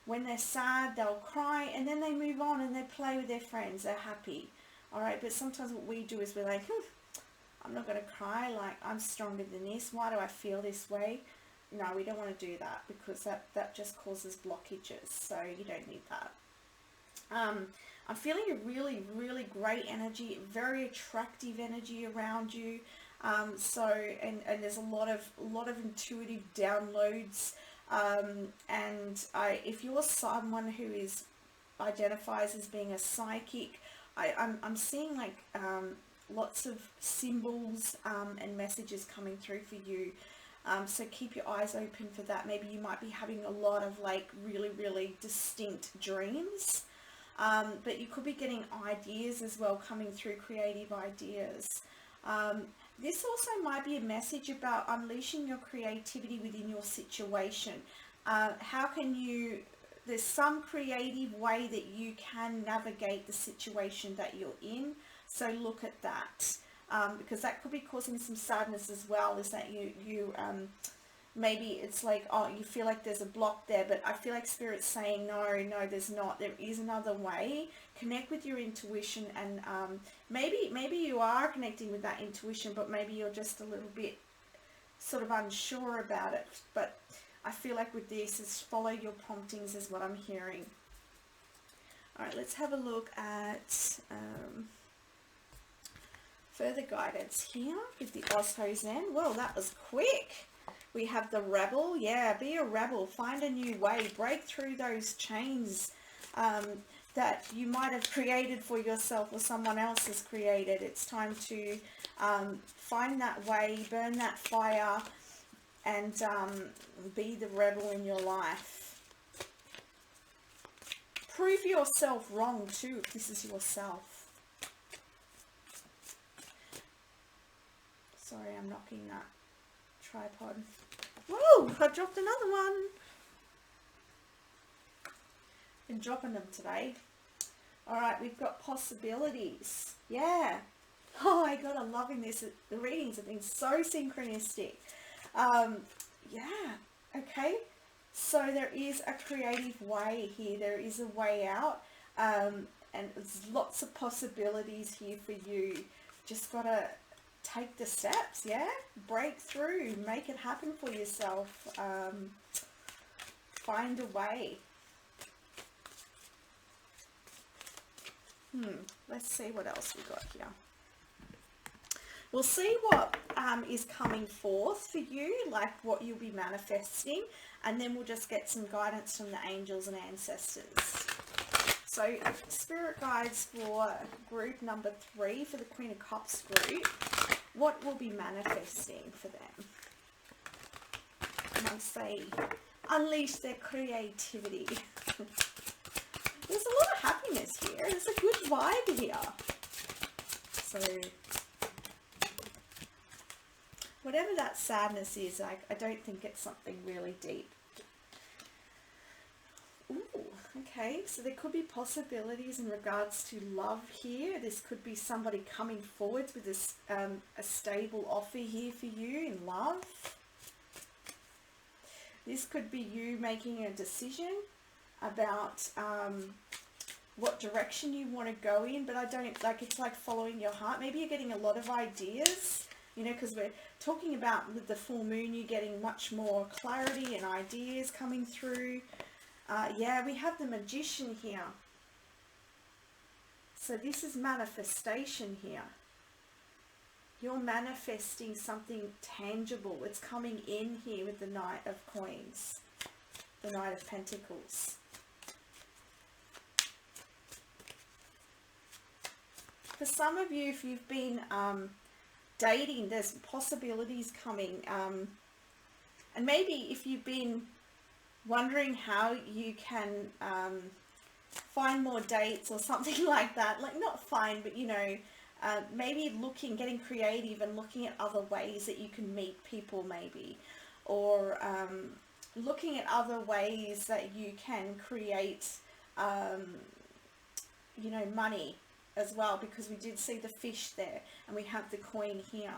when they're sad, they'll cry, and then they move on and they play with their friends, they're happy, all right? But sometimes what we do is we're like, I'm not going to cry, like, I'm stronger than this, why do I feel this way? No, we don't want to do that, because that just causes blockages, so you don't need that. I'm feeling a really, really great energy, very attractive energy around you. And there's a lot of intuitive downloads. If you're someone who identifies as being a psychic, I'm seeing like lots of symbols and messages coming through for you. So keep your eyes open for that. Maybe you might be having a lot of like really, really distinct dreams. But you could be getting ideas as well coming through, creative ideas. This also might be a message about unleashing your creativity within your situation. How can you, there's some creative way that you can navigate the situation that you're in. So look at that. Because that could be causing some sadness as well, is that you maybe it's like, oh, you feel like there's a block there, but I feel like Spirit's saying, no, there's not. There is another way. Connect with your intuition, and maybe you are connecting with that intuition, but maybe you're just a little bit sort of unsure about it. But I feel like with this, is follow your promptings is what I'm hearing. All right, let's have a look at further guidance here with the Osho Zen. Well, that was quick. We have the rebel. Yeah, be a rebel. Find a new way. Break through those chains that you might have created for yourself or someone else has created. It's time to find that way, burn that fire, and be the rebel in your life. Prove yourself wrong too, if this is yourself. Sorry, I'm knocking that tripod. Whoa, I dropped another one. Been dropping them today. Alright, we've got possibilities. Yeah. Oh my god, I'm loving this. The readings have been so synchronistic. Yeah, okay. So there is a creative way here. There is a way out. And there's lots of possibilities here for you. Just got to take the steps, yeah? Break through. Make it happen for yourself. Find a way. Let's see what else we got here. We'll see what is coming forth for you, like what you'll be manifesting, and then we'll just get some guidance from the angels and ancestors. So spirit guides for group number 3, for the Queen of Cups group, what will be manifesting for them once they unleash their creativity. There's a lot of happiness here. There's a good vibe here. So whatever that sadness is, I don't think it's something really deep. Ooh, okay, so there could be possibilities in regards to love here. This could be somebody coming forwards with this a stable offer here for you in love. This could be you making a decision about what direction you want to go in, but I don't, like, it's like following your heart. Maybe you're getting a lot of ideas, you know, because we're talking about with the full moon, you're getting much more clarity and ideas coming through. Yeah, we have the Magician here. So this is manifestation here. You're manifesting something tangible. It's coming in here with the Knight of Coins, the Knight of Pentacles. For some of you, if you've been dating, there's possibilities coming. And maybe if you've been wondering how you can find more dates or something like that, like not find, but you know, maybe getting creative and looking at other ways that you can meet people maybe, or looking at other ways that you can create, you know, money as well, because we did see the fish there and we have the coin here.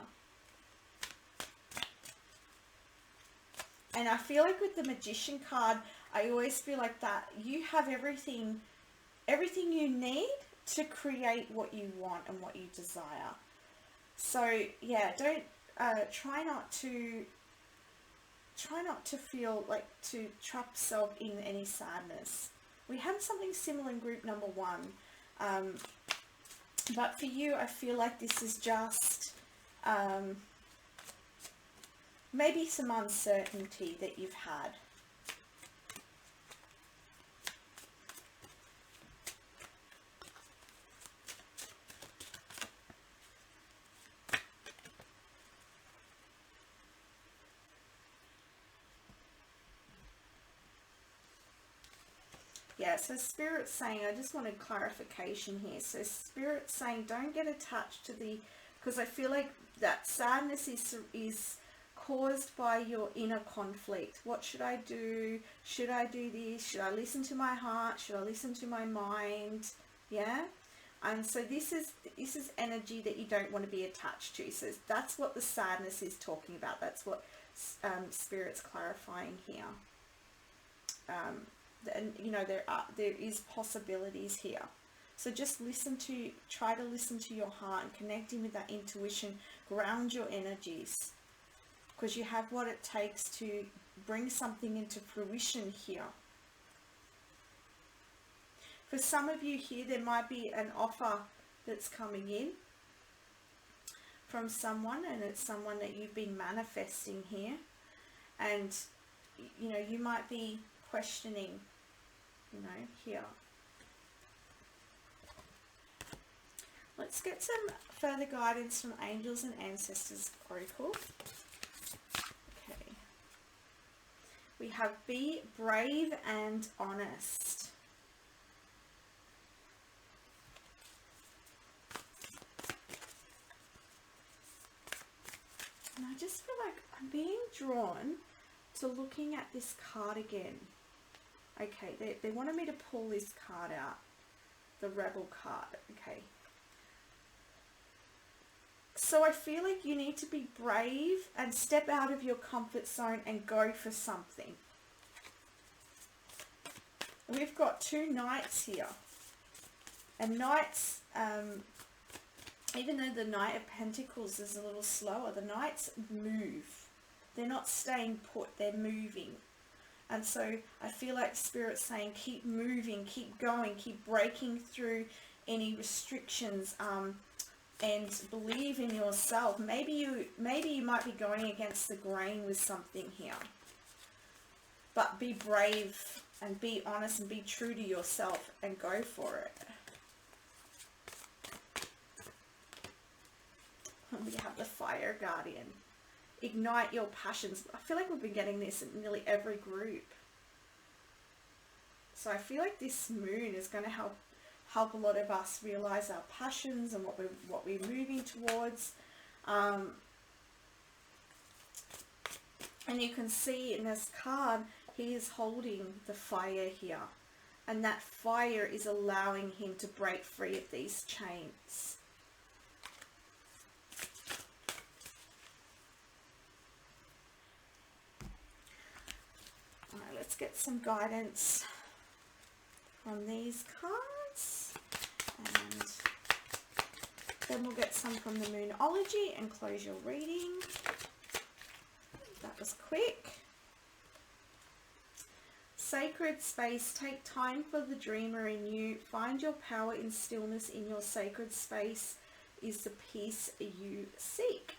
And I feel like with the Magician card, I always feel like that you have everything you need to create what you want and what you desire. So yeah, don't try not to feel like to trap yourself in any sadness. We had something similar in group number 1, but for you, I feel like this is just maybe some uncertainty that you've had. Yeah, so Spirit's saying, I just wanted clarification here. So Spirit's saying, don't get attached to the, because I feel like that sadness is caused by your inner conflict. What should I do? Should I do this? Should I listen to my heart? Should I listen to my mind? Yeah. And so this is energy that you don't want to be attached to. So that's what the sadness is talking about. That's what Spirit's clarifying here. And you know, there is possibilities here. So just try to listen to your heart and connecting with that intuition. Ground your energies, because you have what it takes to bring something into fruition here. For some of you here, there might be an offer that's coming in from someone, and it's someone that you've been manifesting here. And you know, you might be questioning, you know, here. Let's get some further guidance from angels and ancestors, Oracle. Okay. We have be brave and honest. And I just feel like I'm being drawn to looking at this card again. Okay, they wanted me to pull this card out, the Rebel card. Okay. So I feel like you need to be brave and step out of your comfort zone and go for something. We've got 2 knights here. And knights, even though the Knight of Pentacles is a little slower, the knights move. They're not staying put, they're moving. And so I feel like Spirit's saying keep moving, keep going, keep breaking through any restrictions, and believe in yourself. Maybe you might be going against the grain with something here. But be brave and be honest and be true to yourself and go for it. We have the Fire Guardian. Ignite your passions. I feel like we've been getting this in nearly every group. So I feel like this moon is going to help a lot of us realize our passions and what we're moving towards. And you can see in this card, he is holding the fire here. And that fire is allowing him to break free of these chains. Alright, let's get some guidance from these cards. And then we'll get some from the Immunology and close your reading. That was quick. Sacred space. Take time for the dreamer in you. Find your power in stillness. In your sacred space is the peace you seek.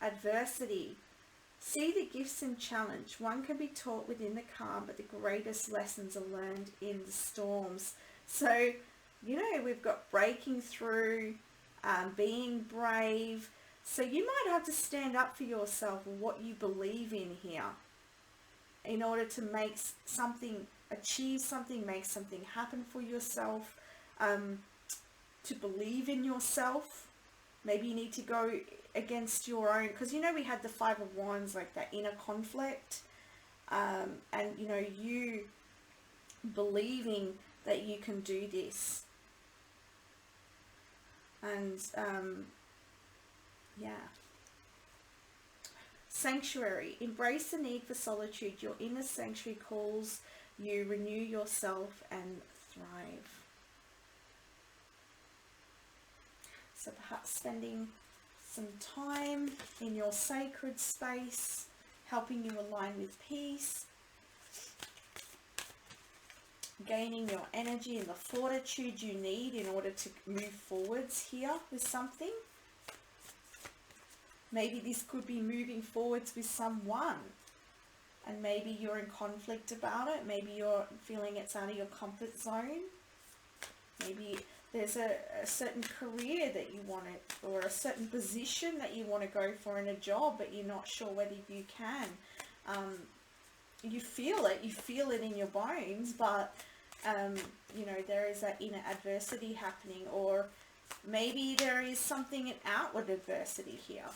Adversity. See the gifts in challenge. One can be taught within the calm, but the greatest lessons are learned in the storms. So, you know, we've got breaking through, being brave. So you might have to stand up for yourself and what you believe in here in order to make something, achieve something, make something happen for yourself, to believe in yourself. Maybe you need to go against your own, because you know we had the Five of Wands, like that inner conflict, and you know, you believing that you can do this. And yeah. Sanctuary. Embrace the need for solitude. Your inner sanctuary calls you. Renew yourself and thrive. So perhaps spending some time in your sacred space, helping you align with peace, gaining your energy and the fortitude you need in order to move forwards here with something. Maybe this could be moving forwards with someone, and maybe you're in conflict about it. Maybe you're feeling it's out of your comfort zone. Maybe there's a certain career that you want it, or a certain position that you want to go for in a job, but you're not sure whether you can. You feel it in your bones, but you know, there is that inner adversity happening, or maybe there is something, an outward adversity here.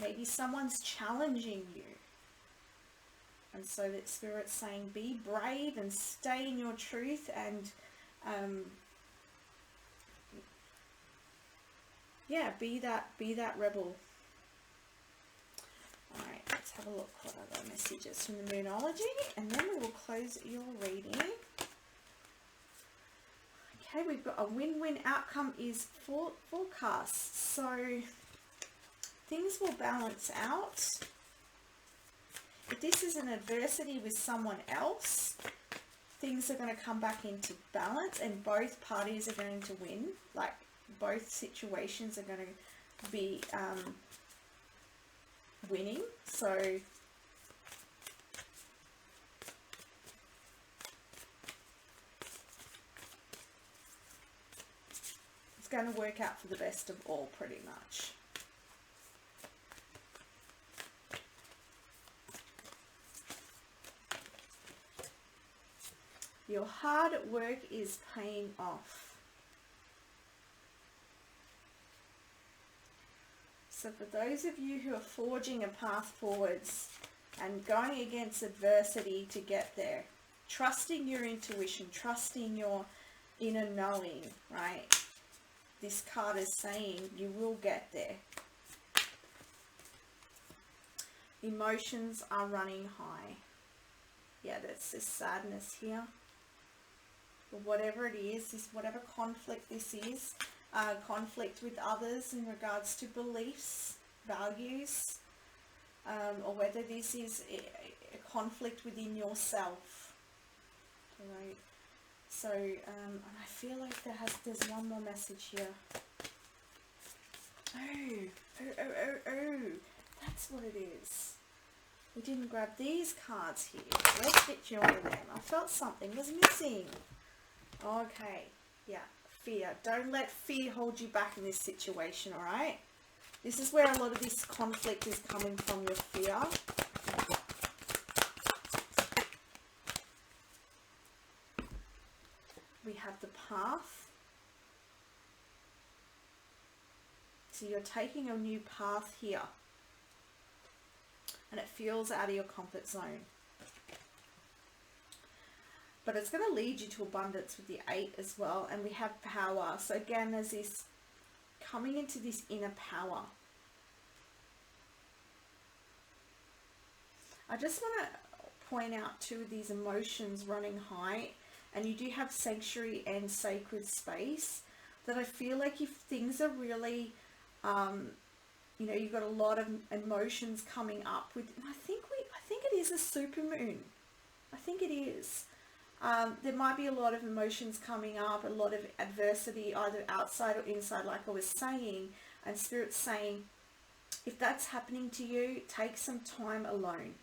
Maybe someone's challenging you. And so that Spirit's saying, be brave and stay in your truth, and yeah, be that rebel. Alright, let's have a look what other messages from the Immunology, and then we will close your reading. Okay, we've got a win-win outcome is forecast. So things will balance out. If this is an adversity with someone else, things are going to come back into balance, and both parties are going to win. Like, both situations are going to be winning. So it's going to work out for the best of all, pretty much. Your hard work is paying off. So for those of you who are forging a path forwards and going against adversity to get there, trusting your intuition, trusting your inner knowing, right? This card is saying you will get there. Emotions are running high. Yeah, that's this sadness here. But whatever it is, whatever conflict this is, conflict with others in regards to beliefs, values, or whether this is a conflict within yourself. Right. So, and I feel like there's one more message here. Oh, that's what it is. We didn't grab these cards here. Let's get you over them. I felt something was missing. Okay, yeah, fear. Don't let fear hold you back in this situation, alright? This is where a lot of this conflict is coming from, your fear. We have the path. So you're taking a new path here. and it feels out of your comfort zone. But it's going to lead you to abundance with the 8 as well. And we have power. So again, there's this coming into this inner power. I just want to point out too, these emotions running high, and you do have sanctuary and sacred space, that I feel like if things are really, you know, you've got a lot of emotions coming up with, I think it is a super moon. I think it is. There might be a lot of emotions coming up, a lot of adversity, either outside or inside, like I was saying, and Spirit's saying, if that's happening to you, take some time alone,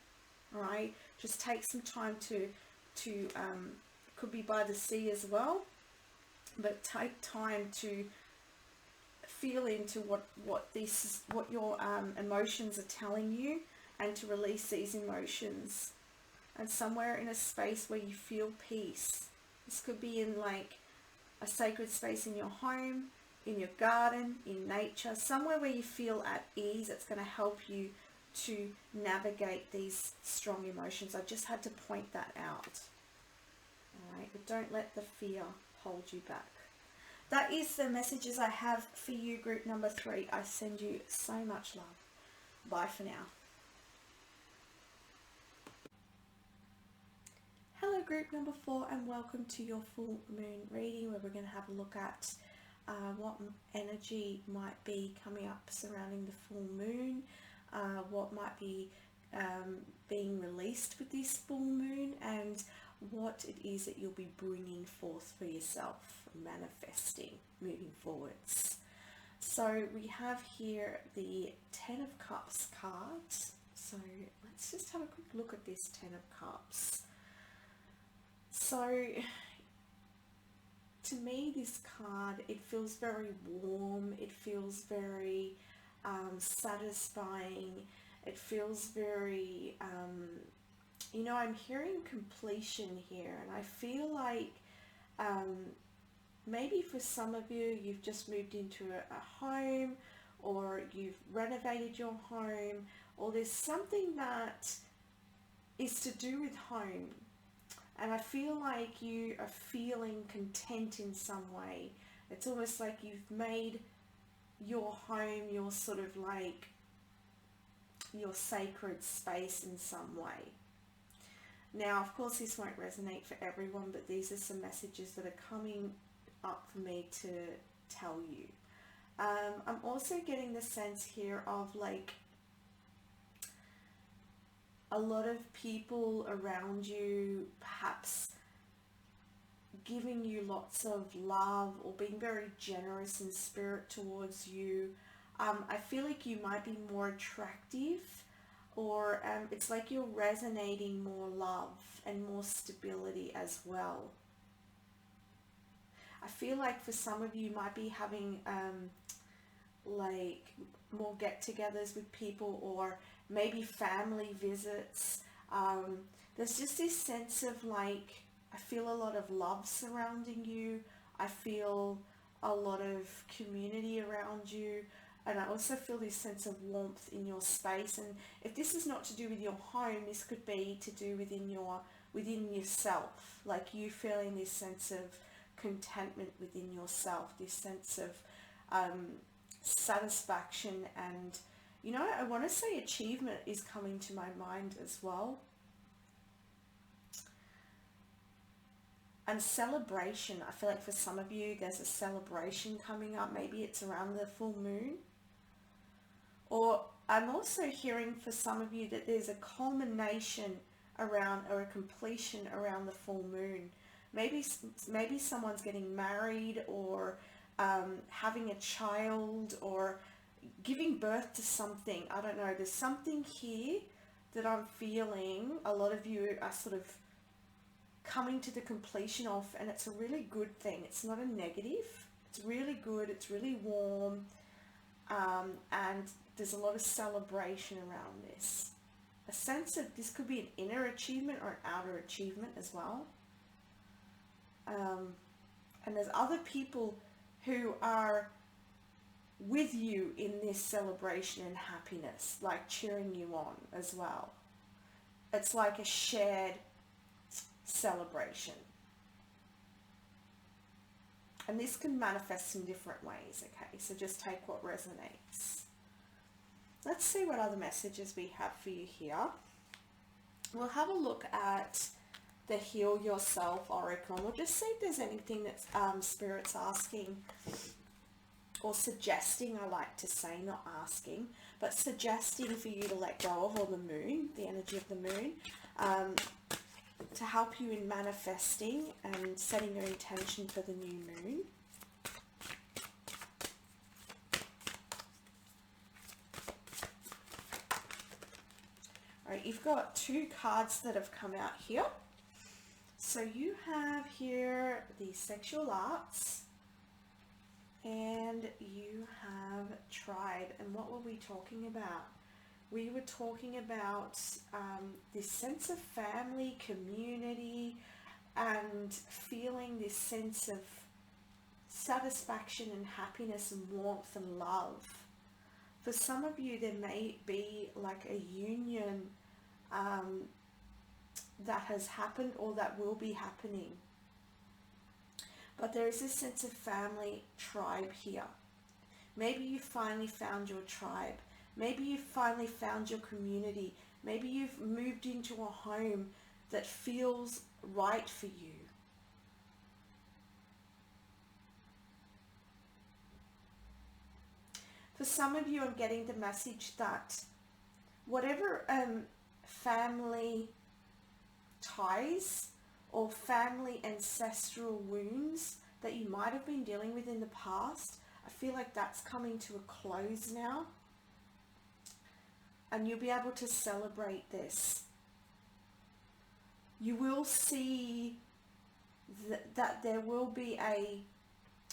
all right? Just take some time to could be by the sea as well, but take time to feel into what your emotions are telling you, and to release these emotions. And somewhere in a space where you feel peace. This could be in like a sacred space in your home, in your garden, in nature, somewhere where you feel at ease. It's going to help you to navigate these strong emotions. I just had to point that out. All right, but don't let the fear hold you back. That is the messages I have for you, group number 3. I send you so much love. Bye for now. Hello group number 4, and welcome to your full moon reading, where we're going to have a look at what energy might be coming up surrounding the full moon, what might be being released with this full moon, and what it is that you'll be bringing forth for yourself, manifesting, moving forwards. So we have here the 10 of Cups card. So let's just have a quick look at this 10 of Cups. So to me, this card, it feels very warm, it feels very satisfying, it feels very, you know, I'm hearing completion here, and I feel like maybe for some of you, you've just moved into a home, or you've renovated your home, or there's something that is to do with home. And I feel like you are feeling content in some way. It's almost like you've made your home your sort of like your sacred space in some way. Now, of course, this won't resonate for everyone, but these are some messages that are coming up for me to tell you. I'm also getting the sense here of like a lot of people around you perhaps giving you lots of love, or being very generous in spirit towards you. I feel like you might be more attractive, or it's like you're resonating more love and more stability as well. I feel like for some of you might be having like more get-togethers with people, or maybe family visits. There's just this sense of like, I feel a lot of love surrounding you. I feel a lot of community around you. And I also feel this sense of warmth in your space. And if this is not to do with your home, this could be to do within yourself. Like you feeling this sense of contentment within yourself, this sense of satisfaction, and you know, I want to say achievement is coming to my mind as well. And celebration. I feel like for some of you, there's a celebration coming up. Maybe it's around the full moon. Or I'm also hearing for some of you that there's a culmination around, or a completion around the full moon. Maybe someone's getting married, or having a child, or giving birth to something. I don't know. There's something here that I'm feeling a lot of you are sort of coming to the completion of, and it's a really good thing. It's not a negative. It's really good. It's really warm. And there's a lot of celebration around this. A sense of this could be an inner achievement or an outer achievement as well. And there's other people who are with you in this celebration and happiness, like cheering you on as well. It's like a shared celebration. And this can manifest in different ways, okay? So just take what resonates. Let's see what other messages we have for you here. We'll have a look at the Heal Yourself Oracle, and we'll just see if there's anything that Spirit's asking or suggesting, I like to say, not asking, but suggesting for you to let go of, or the moon, the energy of the moon, to help you in manifesting and setting your intention for the new moon. All right, you've got two cards that have come out here. So you have here the sexual arts, and you have tribe. And what were we talking about? We were talking about this sense of family, community, and feeling this sense of satisfaction and happiness and warmth and love. For some of you, there may be like a union that has happened or that will be happening. But there is this sense of family, tribe here. Maybe you finally found your tribe. Maybe you finally found your community. Maybe you've moved into a home that feels right for you. For some of you, I'm getting the message that whatever family ties or family ancestral wounds that you might have been dealing with in the past, I feel like that's coming to a close now. And you'll be able to celebrate this. You will see that there will be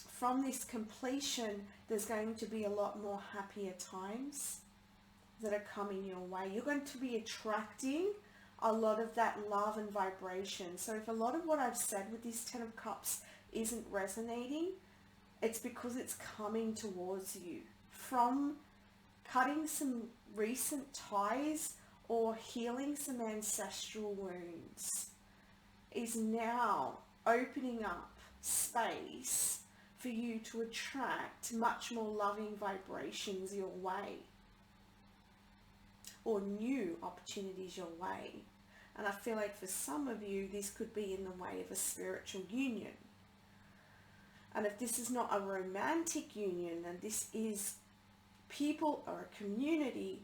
from this completion, there's going to be a lot more happier times that are coming your way. You're going to be attracting a lot of that love and vibration. So if a lot of what I've said with this Ten of Cups isn't resonating, it's because it's coming towards you from cutting some recent ties or healing some ancestral wounds is now opening up space for you to attract much more loving vibrations your way, or new opportunities your way. And I feel like for some of you, this could be in the way of a spiritual union. And if this is not a romantic union, then this is people or a community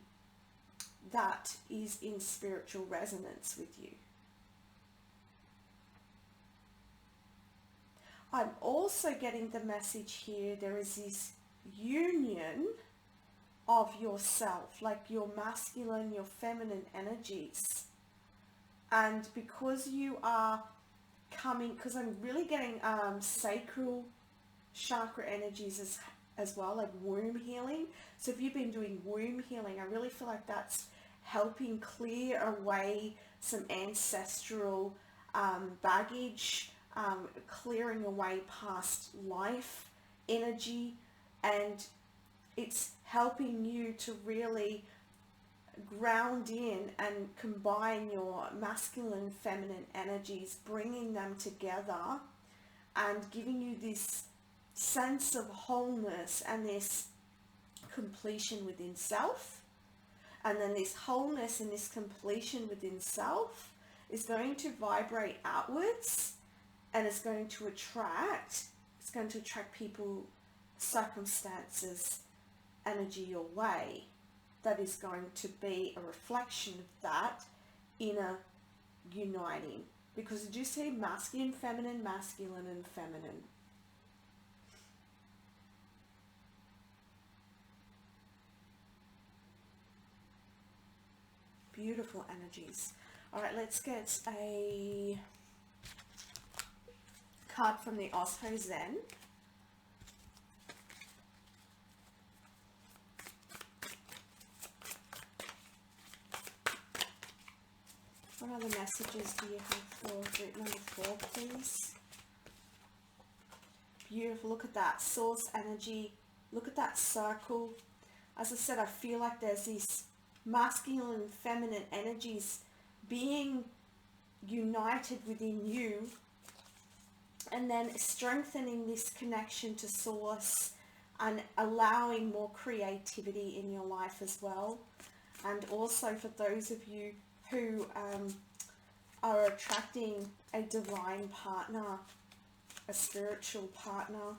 that is in spiritual resonance with you. I'm also getting the message here, there is this union of yourself, like your masculine, your feminine energies. And because you are coming, because I'm really getting sacral chakra energies as well, like womb healing. So if you've been doing womb healing, I really feel like that's helping clear away some ancestral baggage, clearing away past life energy, and it's helping you to really ground in and combine your masculine, feminine energies, bringing them together and giving you this sense of wholeness and this completion within self. And then this wholeness and this completion within self is going to vibrate outwards, and it's going to attract people, circumstances, energy your way that is going to be a reflection of that inner uniting. Because you do see masculine, feminine, masculine and feminine. Beautiful energies. All right, let's get a card from the Osho Zen. What other messages do you have for group number 4, please? Beautiful. Look at that. Source energy, Look at that circle. As I said, I feel like there's these masculine and feminine energies being united within you, and then strengthening this connection to source and allowing more creativity in your life as well. And also for those of you who are attracting a divine partner, a spiritual partner,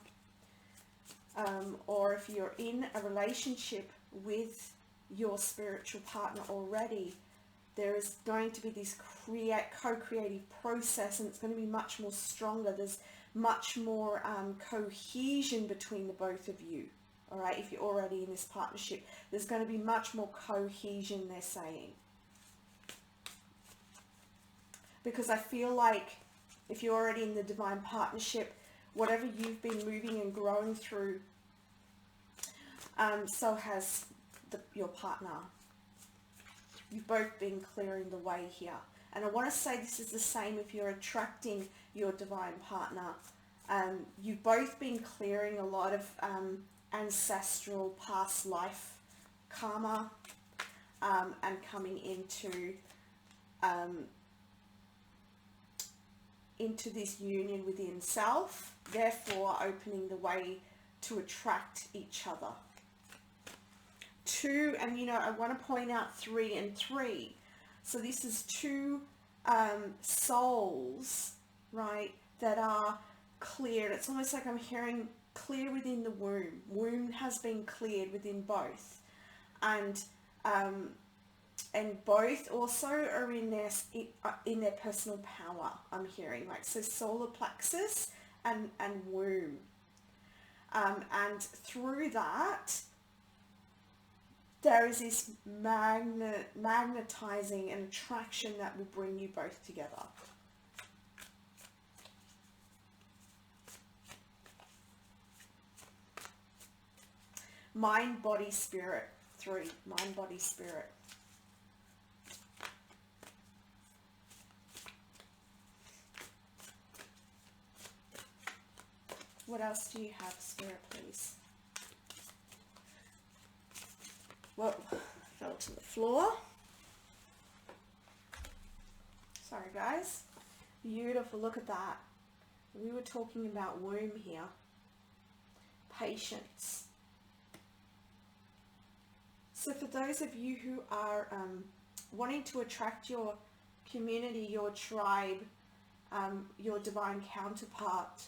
or if you're in a relationship with your spiritual partner already, there is going to be this co-creative process, and it's going to be much more stronger. There's much more cohesion between the both of you. All right, if you're already in this partnership, there's going to be much more cohesion, they're saying. Because I feel like if you're already in the divine partnership, whatever you've been moving and growing through, so has your partner. You've both been clearing the way here. And I want to say this is the same if you're attracting your divine partner. You've both been clearing a lot of ancestral past life karma, and coming into this union within self, therefore opening the way to attract each other. 2, and you know, I want to point out 3 and 3. So this is 2 souls, right, that are cleared. It's almost like I'm hearing clear within the womb. Womb has been cleared within both, and both also are in their personal power. I'm hearing, right? So solar plexus and womb, and through that, there is this magnetizing and attraction that will bring you both together. Mind, body, spirit. 3. Mind, body, spirit. What else do you have, spirit, please? Well, fell to the floor. Sorry, guys. Beautiful. Look at that. We were talking about womb here. Patience. So for those of you who are wanting to attract your community, your tribe, your divine counterpart,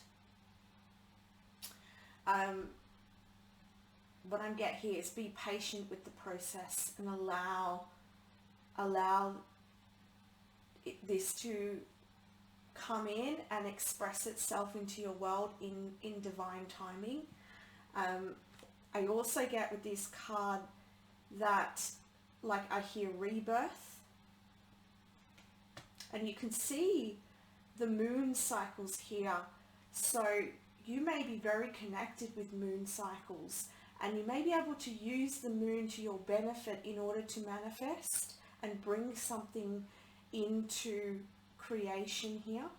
what I'm getting here is be patient with the process and allow this to come in and express itself into your world in divine timing. I also get with this card that, like, I hear rebirth, and you can see the moon cycles here. So you may be very connected with moon cycles, and you may be able to use the moon to your benefit in order to manifest and bring something into creation here.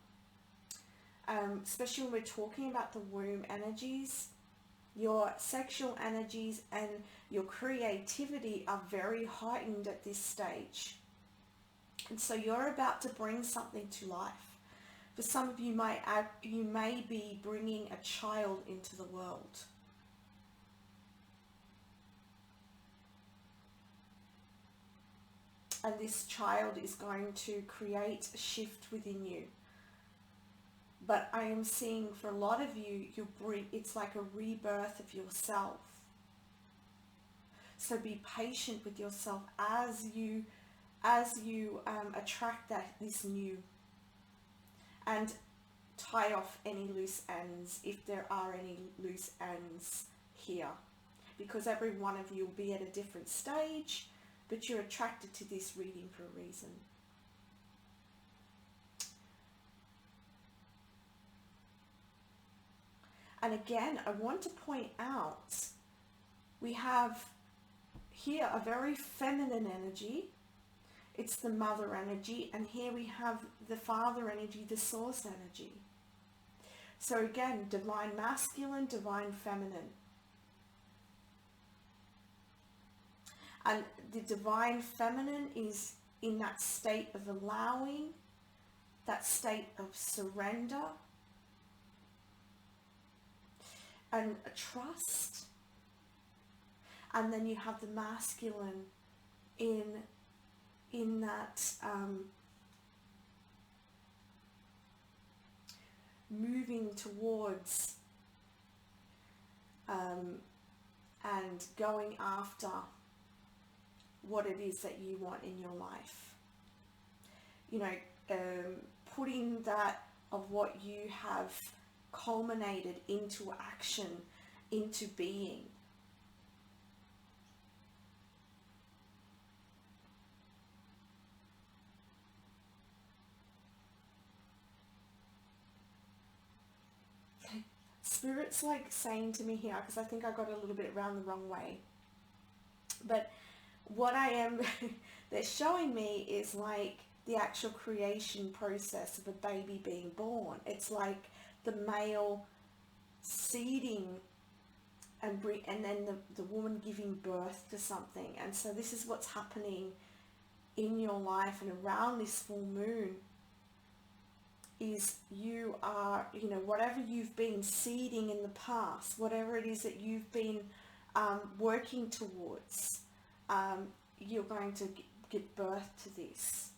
Especially when we're talking about the womb energies, your sexual energies and your creativity are very heightened at this stage. And so you're about to bring something to life. For some of you, you may be bringing a child into the world. And this child is going to create a shift within you. But I am seeing for a lot of you, it's like a rebirth of yourself. So be patient with yourself as you attract this new, and tie off any loose ends if there are any loose ends here, because every one of you will be at a different stage, but you're attracted to this reading for a reason. And again, I want to point out, we have here a very feminine energy. It's the mother energy, and here we have the father energy, the source energy. So again, divine masculine, divine feminine. And the divine feminine is in that state of allowing, that state of surrender and trust. And then you have the masculine in that moving towards and going after what it is that you want in your life. You know, putting that of what you have culminated into action, into being. Spirit's like saying to me here, because I think I got a little bit around the wrong way, but what I am they're showing me is like the actual creation process of a baby being born. It's like the male seeding and then the woman giving birth to something. And so this is what's happening in your life and around this full moon. Is you are, you know, whatever you've been seeding in the past, whatever it is that you've been working towards, you're going to give birth to this.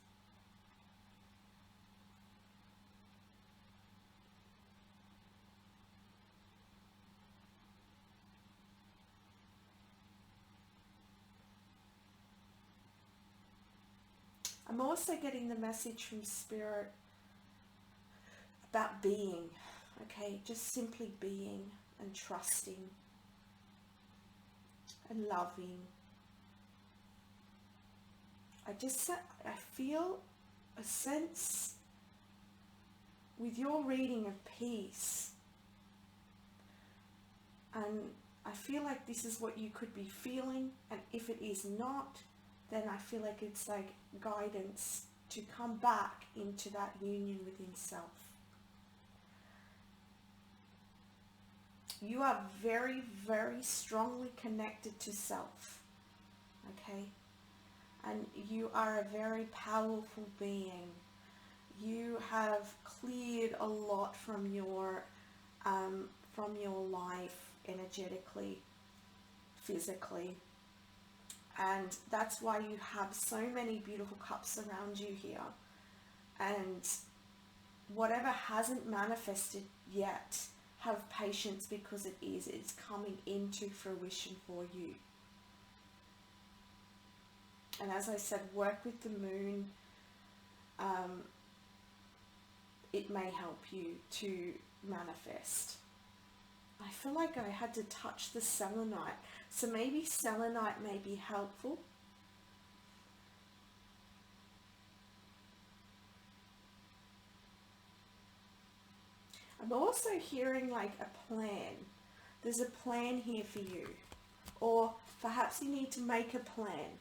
I'm also getting the message from Spirit about being, okay, just simply being and trusting and loving. I feel a sense with your reading of peace, and I feel like this is what you could be feeling, and if it is not, then I feel like it's like guidance to come back into that union within self. You are very, very strongly connected to self, okay? And you are a very powerful being. You have cleared a lot from your life energetically, physically. And that's why you have so many beautiful cups around you here. And whatever hasn't manifested yet, have patience, because it's coming into fruition for you. And as I said, work with the moon. It may help you to manifest. I feel like I had to touch the selenite. So maybe selenite may be helpful. I'm also hearing like a plan. There's a plan here for you. Or perhaps you need to make a plan.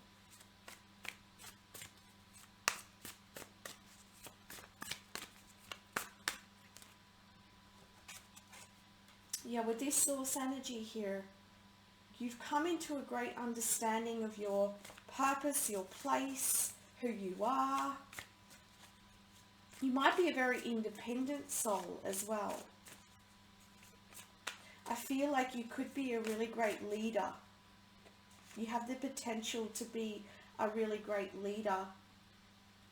Yeah, with this source energy here, you've come into a great understanding of your purpose, your place, who you are. You might be a very independent soul as well. I feel like you could be a really great leader. You have the potential to be a really great leader.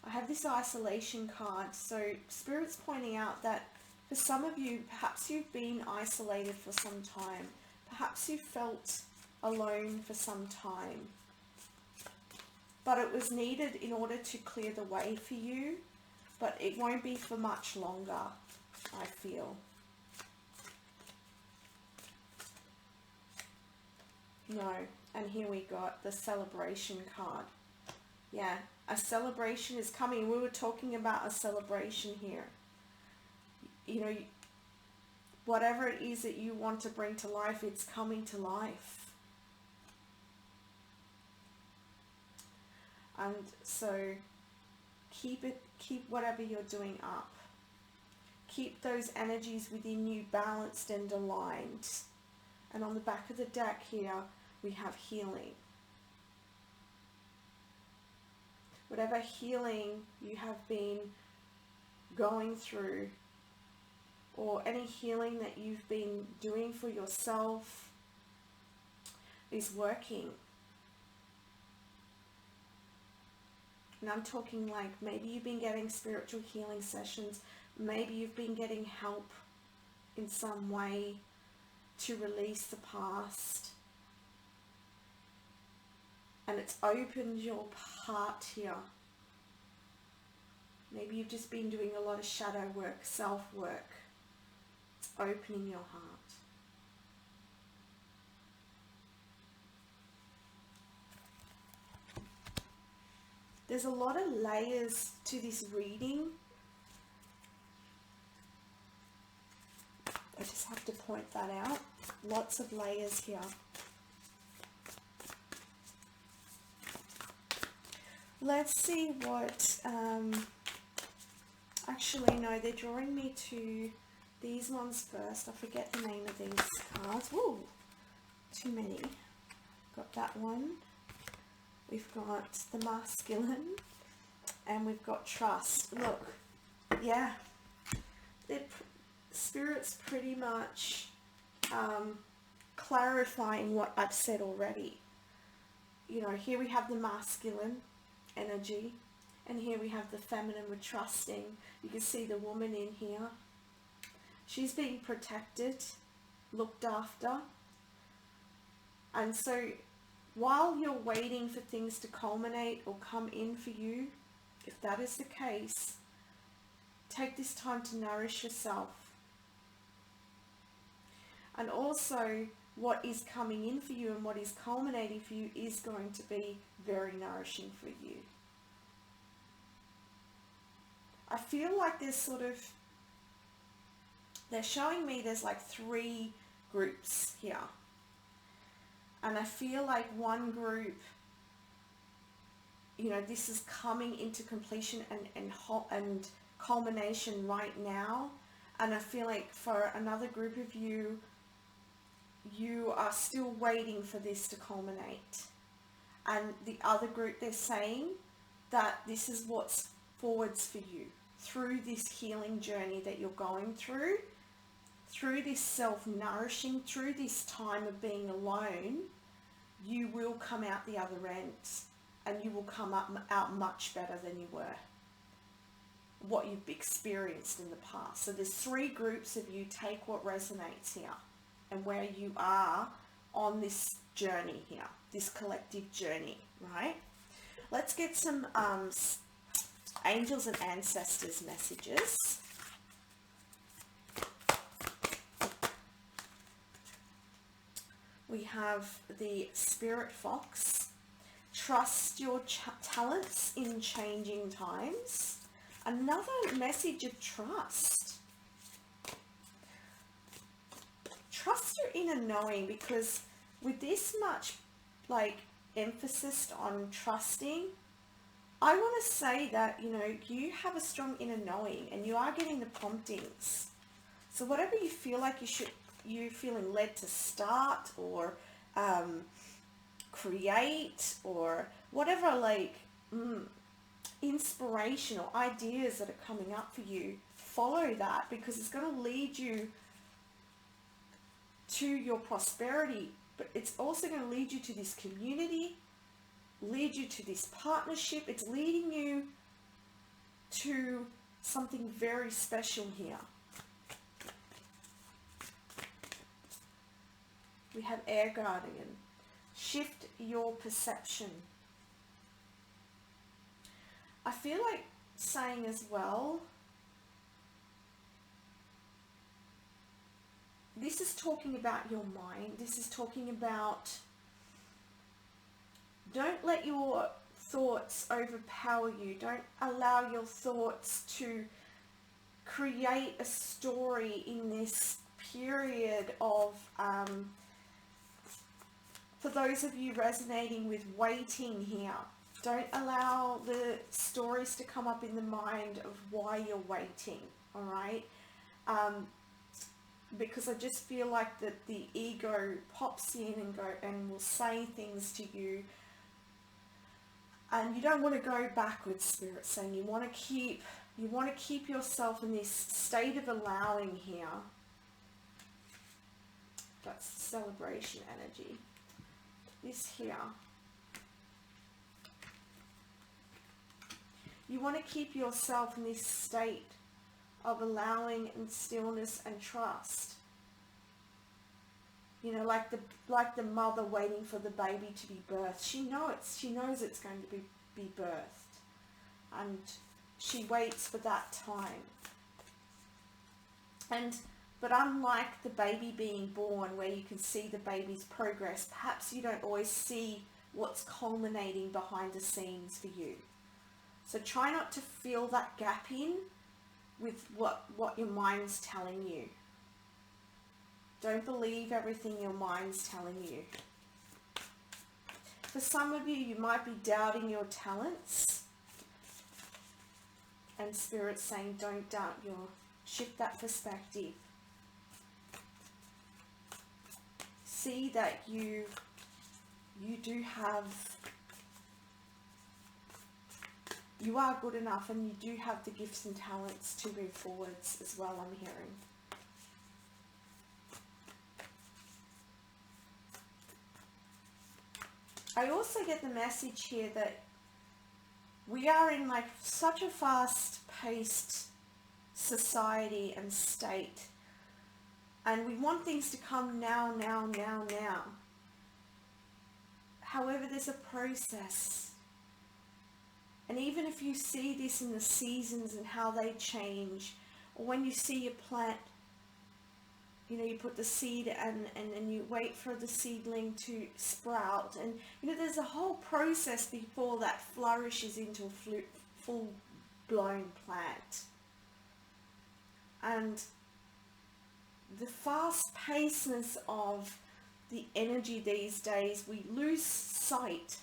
I have this isolation card, so Spirit's pointing out that for some of you, perhaps you've been isolated for some time. Perhaps you felt alone for some time. But it was needed in order to clear the way for you. But it won't be for much longer, I feel. No. And here we got the celebration card. Yeah, a celebration is coming. We were talking about a celebration here. You know, whatever it is that you want to bring to life, it's coming to life. And so keep whatever you're doing up. Keep those energies within you balanced and aligned. And on the back of the deck here, we have healing. whatever healing you have been going through, or any healing that you've been doing for yourself is working. And I'm talking like maybe you've been getting spiritual healing sessions, maybe you've been getting help in some way to release the past. And it's opened your heart here. Maybe you've just been doing a lot of shadow work, self-work. It's opening your heart. There's a lot of layers to this reading. I just have to point that out. Lots of layers here. Let's see what, actually no, they're drawing me to these ones first. I forget the name of these cards. Woo, too many. Got that one. We've got the masculine, and we've got trust. Look, yeah, Spirit's pretty much clarifying what I've said already. You know, here we have the masculine energy, and here we have the feminine with trusting. You can see the woman in here. She's being protected, looked after. And so while you're waiting for things to culminate or come in for you, if that is the case, take this time to nourish yourself. And also, what is coming in for you and what is culminating for you is going to be very nourishing for you. I feel like there's sort of, they're showing me there's like 3 groups here. And I feel like one group, you know, this is coming into completion and culmination right now. And I feel like for another group of you, you are still waiting for this to culminate. And the other group, they're saying that this is what's forwards for you through this healing journey that you're going through this self-nourishing, through this time of being alone. You will come out the other end, and you will come out much better than you were, what you've experienced in the past. So there's 3 groups of you. Take what resonates here and where you are on this journey here, this collective journey, right? Let's get some angels and ancestors messages. We have the Spirit Fox. Trust your talents in changing times. Another message of trust. Trust your inner knowing, because with this much like emphasis on trusting, I want to say that, you know, you have a strong inner knowing and you are getting the promptings. So whatever you feel like you're feeling led to start or create, or whatever, like inspirational ideas that are coming up for you, follow that, because it's going to lead you to your prosperity, but it's also going to lead you to this community, lead you to this partnership. It's leading you to something very special here. We have Air Guardian. Shift your perception. I feel like saying as well, this is talking about your mind. This is talking about, don't let your thoughts overpower you. Don't allow your thoughts to create a story in this period of, for those of you resonating with waiting here, don't allow the stories to come up in the mind of why you're waiting, all right? Because I just feel like that the ego pops in and will say things to you And you don't want to go backwards, Spirit saying you want to keep yourself in this state of allowing here. That's celebration energy. This here. You want to keep yourself in this state of allowing and stillness and trust. You know, like the mother waiting for the baby to be birthed. She knows it's going to be birthed. And she waits for that time. But unlike the baby being born, where you can see the baby's progress, perhaps you don't always see what's culminating behind the scenes for you. So try not to fill that gap in with what your mind's telling you. Don't believe everything your mind's telling you. For some of you, you might be doubting your talents. And Spirit's saying, don't doubt shift that perspective. See that you are good enough, and you do have the gifts and talents to move forwards as well, I'm hearing. I also get the message here that we are in like such a fast-paced society and state, and we want things to come now. However, there's a process. And even if you see this in the seasons and how they change, or when you see a plant, you know, you put the seed and you wait for the seedling to sprout. And, you know, there's a whole process before that flourishes into a full-blown plant. And the fast-pacedness of the energy these days, we lose sight.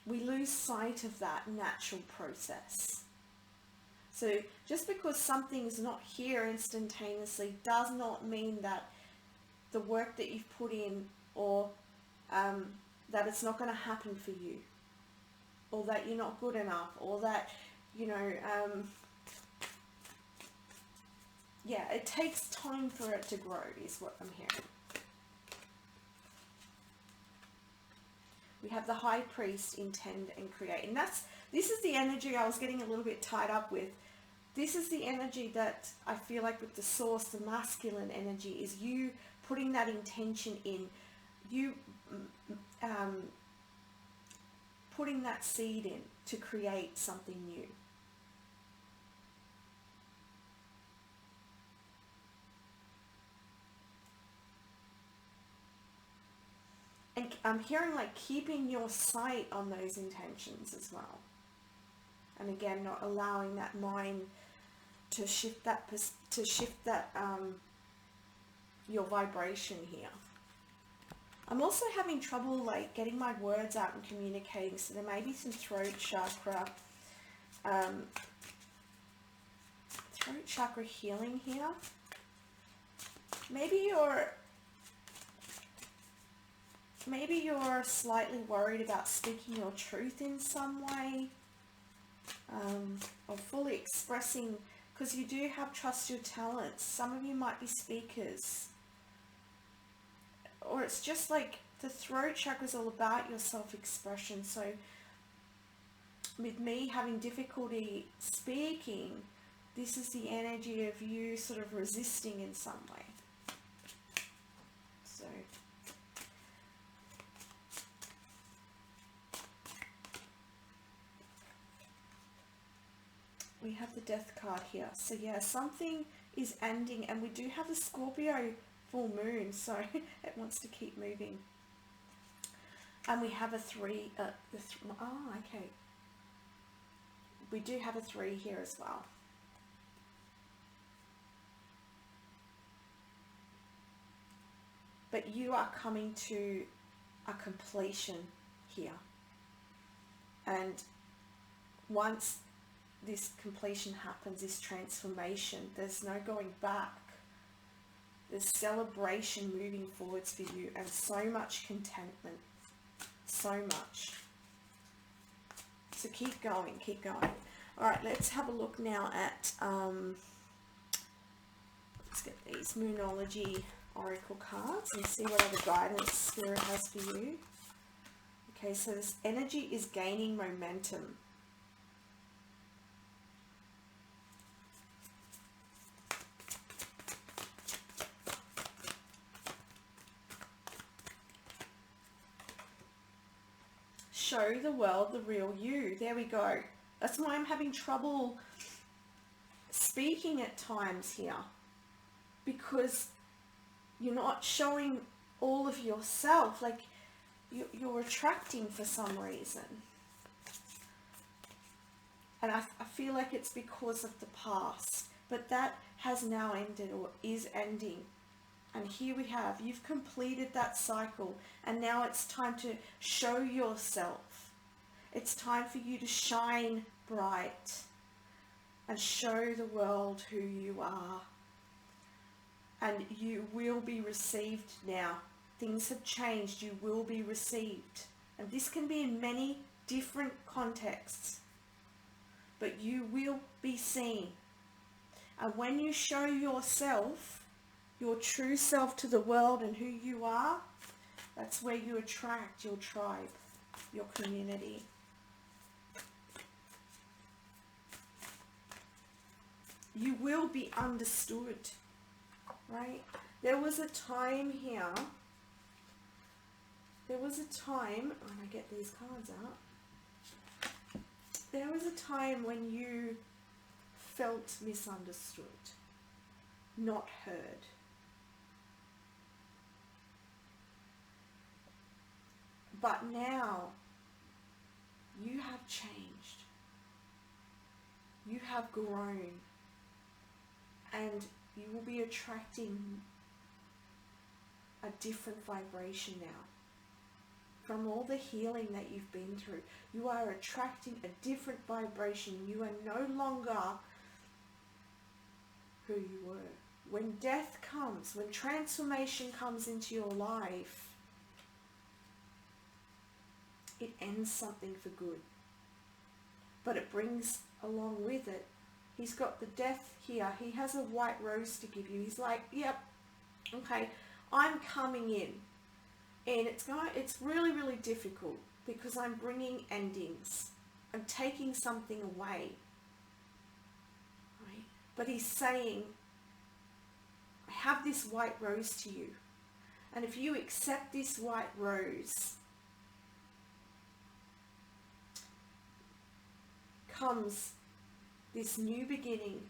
We lose sight of that natural process. So just because something's not here instantaneously does not mean that the work that you've put in, or that it's not going to happen for you, or that you're not good enough, or that, you know, yeah, it takes time for it to grow is what I'm hearing. We have the High Priest, intend and create. And this is the energy I was getting a little bit tied up with. This is the energy that I feel like with the source, the masculine energy, is you putting that intention in, you putting that seed in to create something new. And I'm hearing like keeping your sight on those intentions as well. And again, not allowing that mind to shift that your vibration here. I'm also having trouble like getting my words out and communicating, so there may be some throat chakra healing here. Maybe you're slightly worried about speaking your truth in some way, or fully expressing, because you do have trust your talents. Some of you might be speakers, or it's just like the throat chakra is all about your self-expression. So with me having difficulty speaking, this is the energy of you sort of resisting in some way. So we have the Death card here. So yeah, something is ending, and we do have the Scorpio full moon, so it wants to keep moving. And we have a 3, okay. We do have a 3 here as well. But you are coming to a completion here. And once this completion happens, this transformation, there's no going back. There's celebration moving forwards for you, and so much contentment. So much. So keep going, keep going. All right, let's have a look now at, let's get these Immunology Oracle cards and see what other guidance Spirit has for you. Okay, so this energy is gaining momentum. Show the world the real you. There we go. That's why I'm having trouble speaking at times here, because you're not showing all of yourself. Like you're retracting for some reason, and I feel like it's because of the past, but that has now ended or is ending. And here we have, you've completed that cycle, and now it's time to show yourself. It's time for you to shine bright and show the world who you are. And you will be received now. Things have changed. You will be received. And this can be in many different contexts, but you will be seen. And when you show yourself, your true self to the world and who you are, that's where you attract your tribe, your community. You will be understood, right? There was a time here, when I get these cards out, there was a time when you felt misunderstood, not heard. But now, you have changed. You have grown. And you will be attracting a different vibration now. From all the healing that you've been through, you are attracting a different vibration. You are no longer who you were. When death comes, when transformation comes into your life, it ends something for good. But it brings along with it, he's got the death here. He has a white rose to give you. He's like, yep, okay, I'm coming in. And it's really, really difficult because I'm bringing endings. I'm taking something away. Right? But he's saying, I have this white rose to you. And if you accept this white rose, comes this new beginning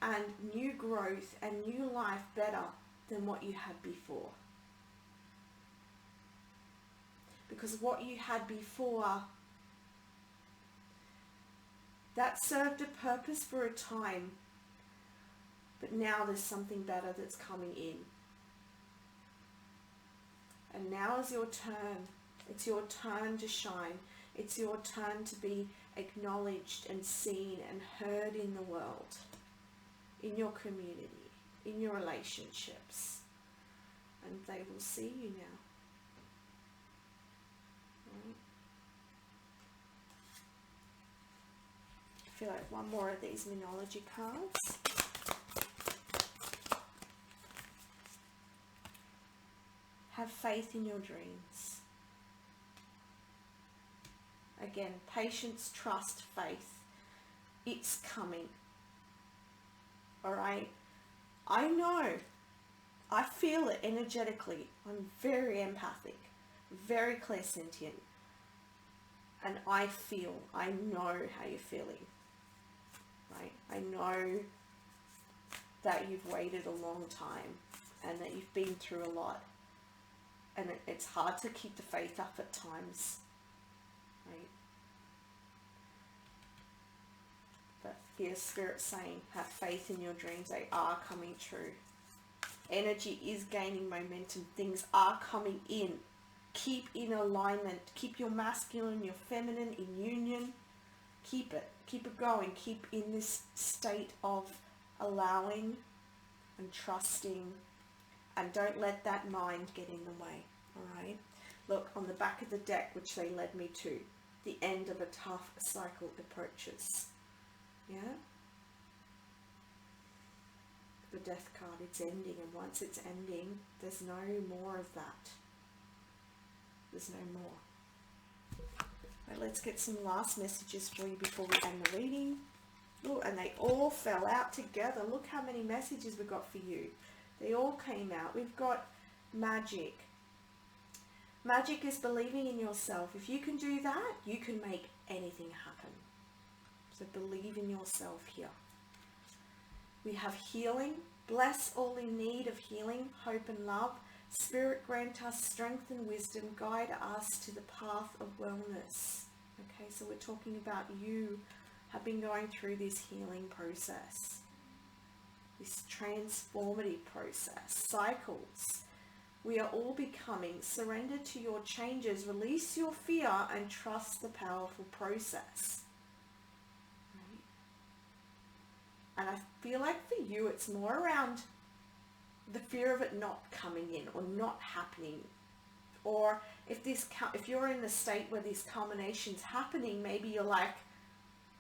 and new growth and new life better than what you had before. Because what you had before, that served a purpose for a time, but now there's something better that's coming in. And now is your turn. It's your turn to shine. It's your turn to be acknowledged and seen and heard in the world, in your community, in your relationships. And they will see you now. Right? I feel like one more of these Immunology cards. Have faith in your dreams. Again, patience, trust, faith. It's coming. Alright? I know. I feel it energetically. I'm very empathic, very clairsentient. And I know how you're feeling. Right? I know that you've waited a long time and that you've been through a lot. And it's hard to keep the faith up at times. Right? But here's Spirit saying, have faith in your dreams. They are coming true. Energy is gaining momentum. Things are coming in. Keep in alignment. Keep your masculine, your feminine in union. Keep it. Keep it going. Keep in this state of allowing and trusting. And don't let that mind get in the way. Alright? Look, on the back of the deck, which they led me to, the end of a tough cycle approaches. Yeah? The death card, it's ending, and once it's ending, there's no more of that. There's no more. Right, let's get some last messages for you before we end the reading. Oh, and they all fell out together. Look how many messages we got for you. They all came out. We've got magic. Magic is believing in yourself. If you can do that, you can make anything happen. So believe in yourself here. We have healing. Bless all in need of healing, hope and love. Spirit, grant us strength and wisdom. Guide us to the path of wellness. Okay, so we're talking about you have been going through this healing process, this transformative process, cycles. We are all becoming. Surrender to your changes. Release your fear and trust the powerful process. Right? And I feel like for you, it's more around the fear of it not coming in or not happening. Or if you're in the state where this culmination's happening, maybe you're like,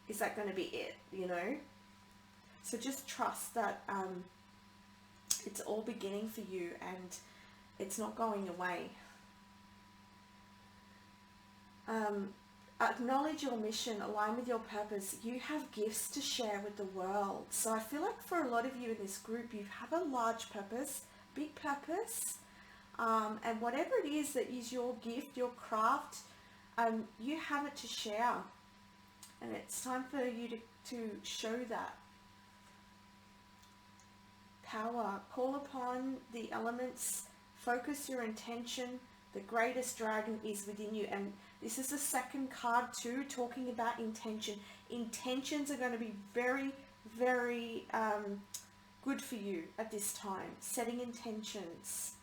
is that going to be it? You know? So just trust that it's all beginning for you and it's not going away. Acknowledge your mission, align with your purpose. You have gifts to share with the world. So I feel like for a lot of you in this group, you have a large purpose, big purpose. And whatever it is that is your gift, your craft, you have it to share. And it's time for you to show that power. Call upon the elements. Focus your intention. The greatest dragon is within you. And this is the second card too, talking about intention. Intentions are going to be very, very good for you at this time. Setting intentions.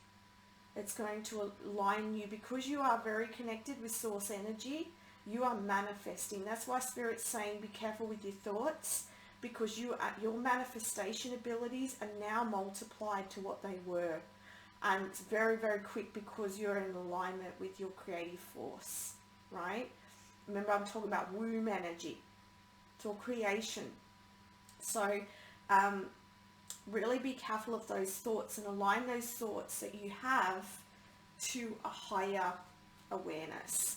It's going to align you because you are very connected with source energy. You are manifesting. That's why Spirit's saying be careful with your thoughts, because your manifestation abilities are now multiplied to what they were. And it's very, very quick because you're in alignment with your creative force, right? Remember, I'm talking about womb energy. It's all creation. So really be careful of those thoughts and align those thoughts that you have to a higher awareness.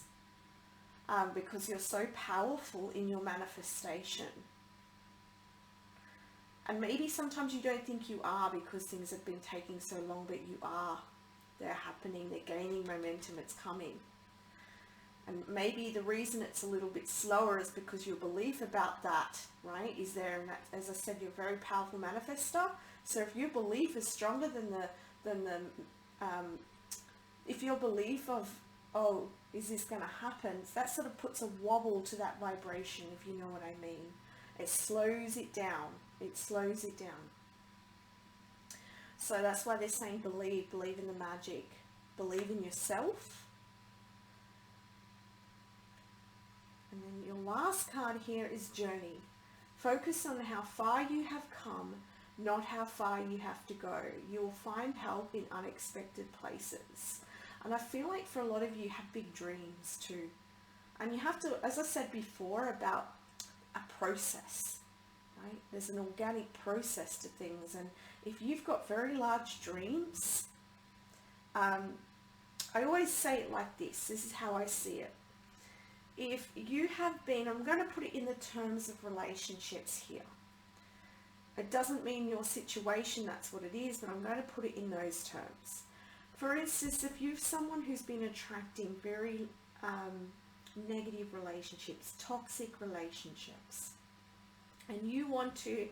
Because you're so powerful in your manifestation. And maybe sometimes you don't think you are because things have been taking so long, but you are. They're happening, they're gaining momentum, it's coming. And maybe the reason it's a little bit slower is because your belief about that, right, is there. And that, as I said, you're a very powerful manifestor. So if your belief is stronger if your belief of, oh, is this going to happen, that sort of puts a wobble to that vibration, if you know what I mean. It slows it down. It slows it down. So that's why they're saying believe in the magic, believe in yourself. And then your last card here is journey. Focus on how far you have come, not how far you have to go. You will find help in unexpected places. And I feel like for a lot of you have big dreams too. And you have to, as I said before, about a process, right? There's an organic process to things. And if you've got very large dreams, I always say it like this. This is how I see it. If you have been, I'm going to put it in the terms of relationships here. It doesn't mean your situation, that's what it is, but I'm going to put it in those terms. For instance, if you're someone who's been attracting very negative relationships, toxic relationships, and you want to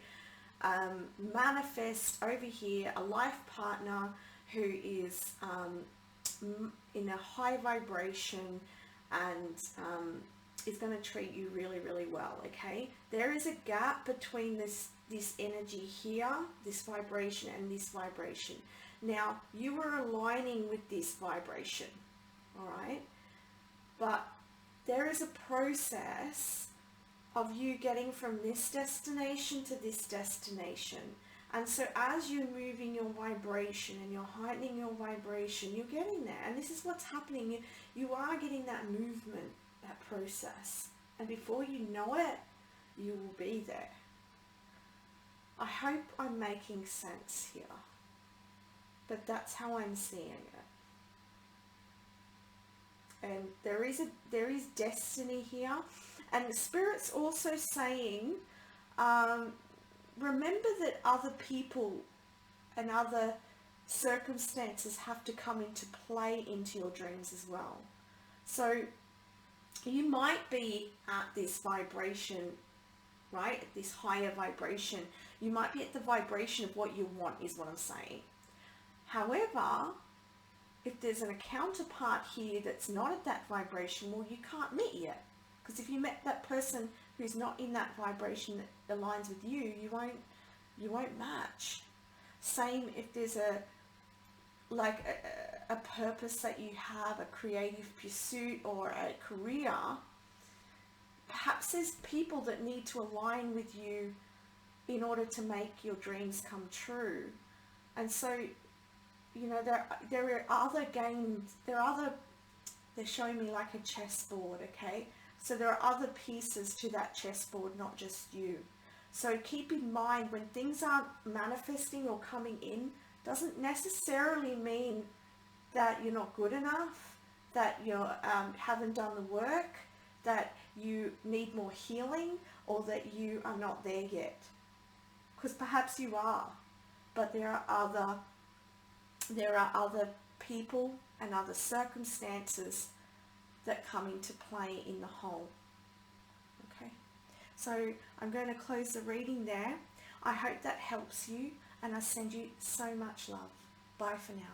manifest over here a life partner who is in a high vibration and is going to treat you really, really well, okay? There is a gap between this energy here, this vibration, and this vibration. Now, you are aligning with this vibration, all right? But there is a process of you getting from this destination to this destination. And so as you're moving your vibration and you're heightening your vibration, you're getting there. And this is what's happening. You are getting that movement that process. And before you know it, you will be there. I hope I'm making sense here. But that's how I'm seeing it. And there is destiny here. And the Spirit's also saying, remember that other people and other circumstances have to come into play into your dreams as well. So you might be at this vibration, right? At this higher vibration. You might be at the vibration of what you want, is what I'm saying. However, if there's a counterpart here that's not at that vibration, well, you can't meet yet. Because if you met that person who's not in that vibration that aligns with you, you won't match. Same if there's a purpose that you have, a creative pursuit or a career. Perhaps there's people that need to align with you in order to make your dreams come true. And so, you know, there are other games, they're showing me like a chessboard, okay? So there are other pieces to that chessboard, not just you. So keep in mind, when things aren't manifesting or coming in, doesn't necessarily mean that you're not good enough, that you haven't done the work, that you need more healing, or that you are not there yet. Because perhaps you are, but there are other people and other circumstances that come into play in the whole. Okay, so I'm going to close the reading there. I hope that helps you, and I send you so much love. Bye for now.